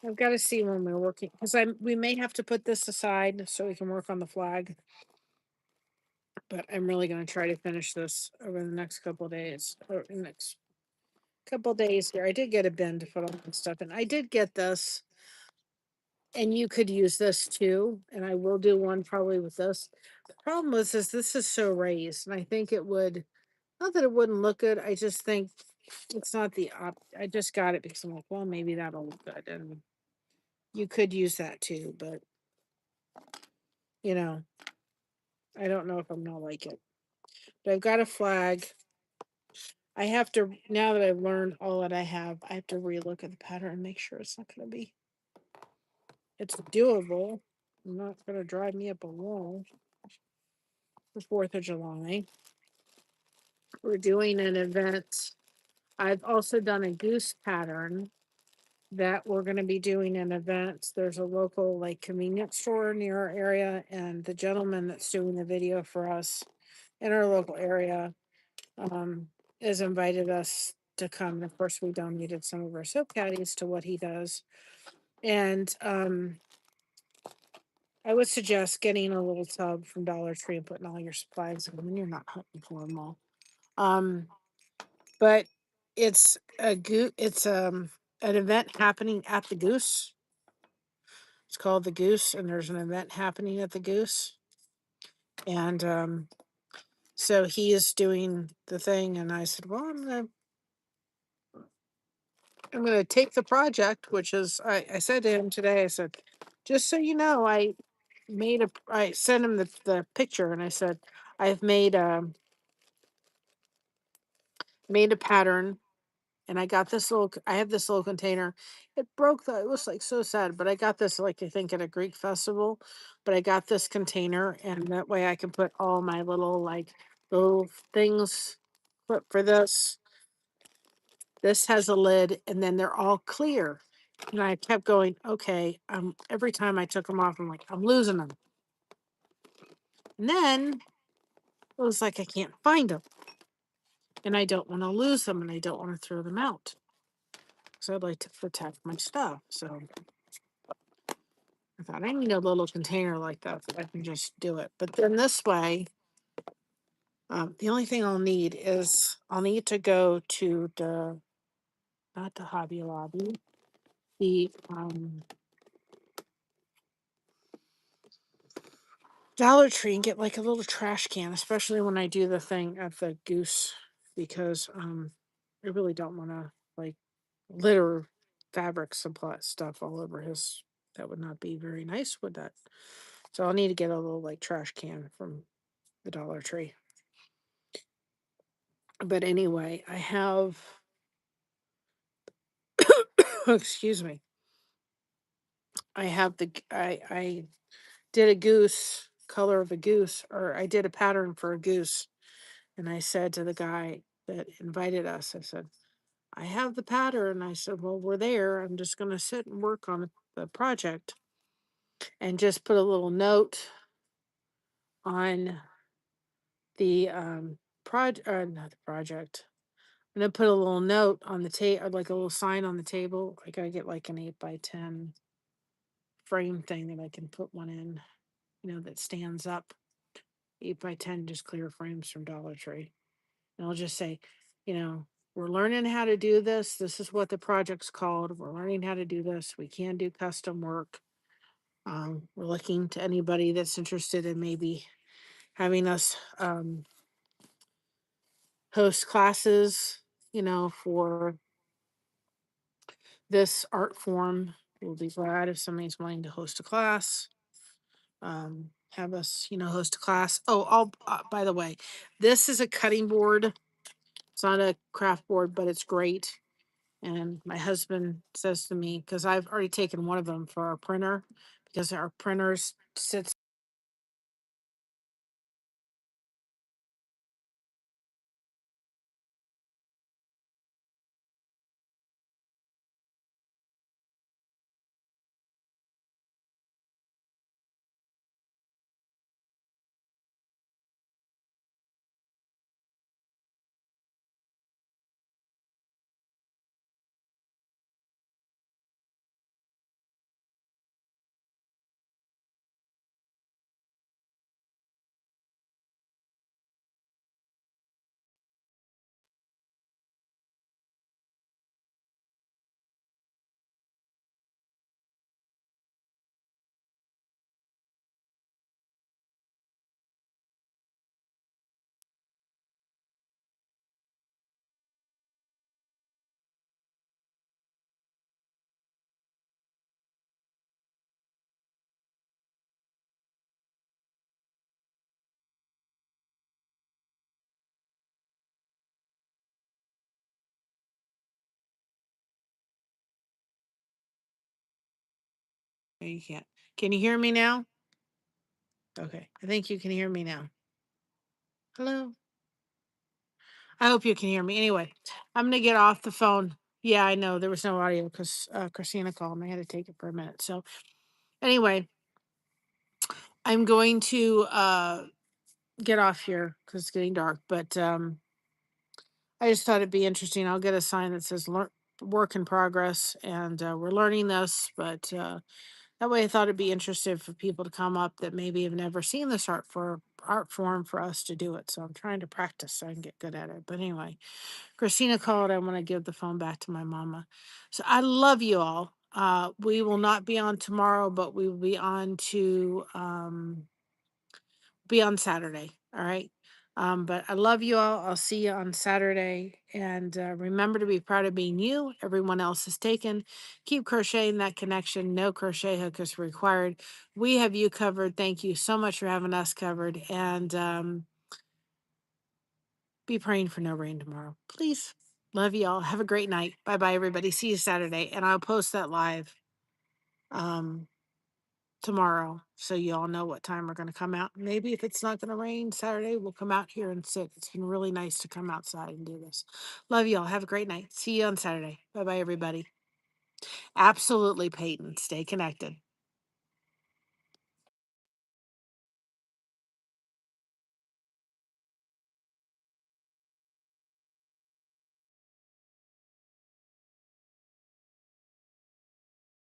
I've got to see when we're working because we may have to put this aside so we can work on the flag. But I'm really going to try to finish this over the next couple of days. Or next couple of days here. I did get a bin to put all the stuff in. I did get this, and you could use this too. And I will do one probably with this. The problem is this is so raised, and I think it would not that it wouldn't look good. I just think it's not the op. I just got it because I'm like, well, maybe that'll look good, and you could use that too. But you know, I don't know if I'm gonna like it. But I've got a flag. I have to, now that I've learned all that I have to relook at the pattern and make sure it's not going to be, it's doable. Not going to drive me up a wall. the 4th of July. We're doing an event. I've also done a goose pattern that we're going to be doing an event. There's a local like convenience store near our area, and the gentleman that's doing the video for us in our local area um, has invited us to come. And of course, we donated some of our soap caddies to what he does. And I would suggest getting a little tub from Dollar Tree and putting all your supplies in when you're not hunting for them all. But it's it's an event happening at the Goose. It's called the Goose, and there's an event happening at the Goose. And so he is doing the thing, and I said, "Well, I'm gonna take the project," which is I said to him today. I said, "Just so you know, I sent him the picture, and I said I've made a pattern, and I have this little container. It broke though. It was like so sad, but I got this like I think at a Greek festival, but I got this container, and that way I can put all my little things for this. This has a lid, and then they're all clear." And I kept going, okay. Every time I took them off, I'm like, I'm losing them. And then it was like I can't find them, and I don't want to lose them, and I don't want to throw them out. So I'd like to protect my stuff. So I thought I need a little container like that I can just do it. But then this way, the only thing I'll need to go to not the Hobby Lobby, the Dollar Tree, and get like a little trash can, especially when I do the thing at the Goose, because I really don't want to like litter fabric supply stuff all over his. That would not be very nice, would that? So I'll need to get a little like trash can from the Dollar Tree. But anyway, I have excuse me. I did a goose color of a goose, or I did a pattern for a goose, and I said to the guy that invited us, I said, I have the pattern. I said, well, we're there. I'm just going to sit and work on the project, and just put a little note on the not the project. I'm gonna put a little note on the table, like a little sign on the table. I gotta get like an 8x10 frame thing that I can put one in, that stands up. 8x10 just clear frames from Dollar Tree. And I'll just say, you know, we're learning how to do this. This is what the project's called. We're learning how to do this. We can do custom work. We're looking to anybody that's interested in maybe having us host classes, for this art form. We'll be glad if somebody's willing to host a class. Have us, host a class. Oh, by the way, this is a cutting board. It's not a craft board, but it's great. And my husband says to me, because I've already taken one of them for our printer, because our printers sits. You can't. Can you hear me now? Okay. I think you can hear me now. Hello. I hope you can hear me. Anyway, I'm gonna get off the phone. Yeah, I know there was no audio because Christina called and I had to take it for a minute. So anyway, I'm going to get off here because it's getting dark. But I just thought it'd be interesting. I'll get a sign that says work in progress, and we're learning this. But that way, I thought it'd be interesting for people to come up that maybe have never seen this art form for us to do it. So I'm trying to practice so I can get good at it. But anyway, Christina called. I want to give the phone back to my mama. So I love you all. We will not be on tomorrow, but we will be on Saturday. All right. But I love you all. I'll see you on Saturday. And remember to be proud of being you. Everyone else is taken. Keep crocheting that connection. No crochet hook is required. We have you covered. Thank you so much for having us covered. And be praying for no rain tomorrow. Please. Love you all. Have a great night. Bye bye, everybody. See you Saturday. And I'll post that live um, tomorrow so you all know what time we're going to come out. Maybe if it's not going to rain Saturday, we'll come out here and sit. It's been really nice to come outside and do this. Love you all. Have a great night. See you on Saturday. Bye bye, everybody. Absolutely, Peyton. Stay connected.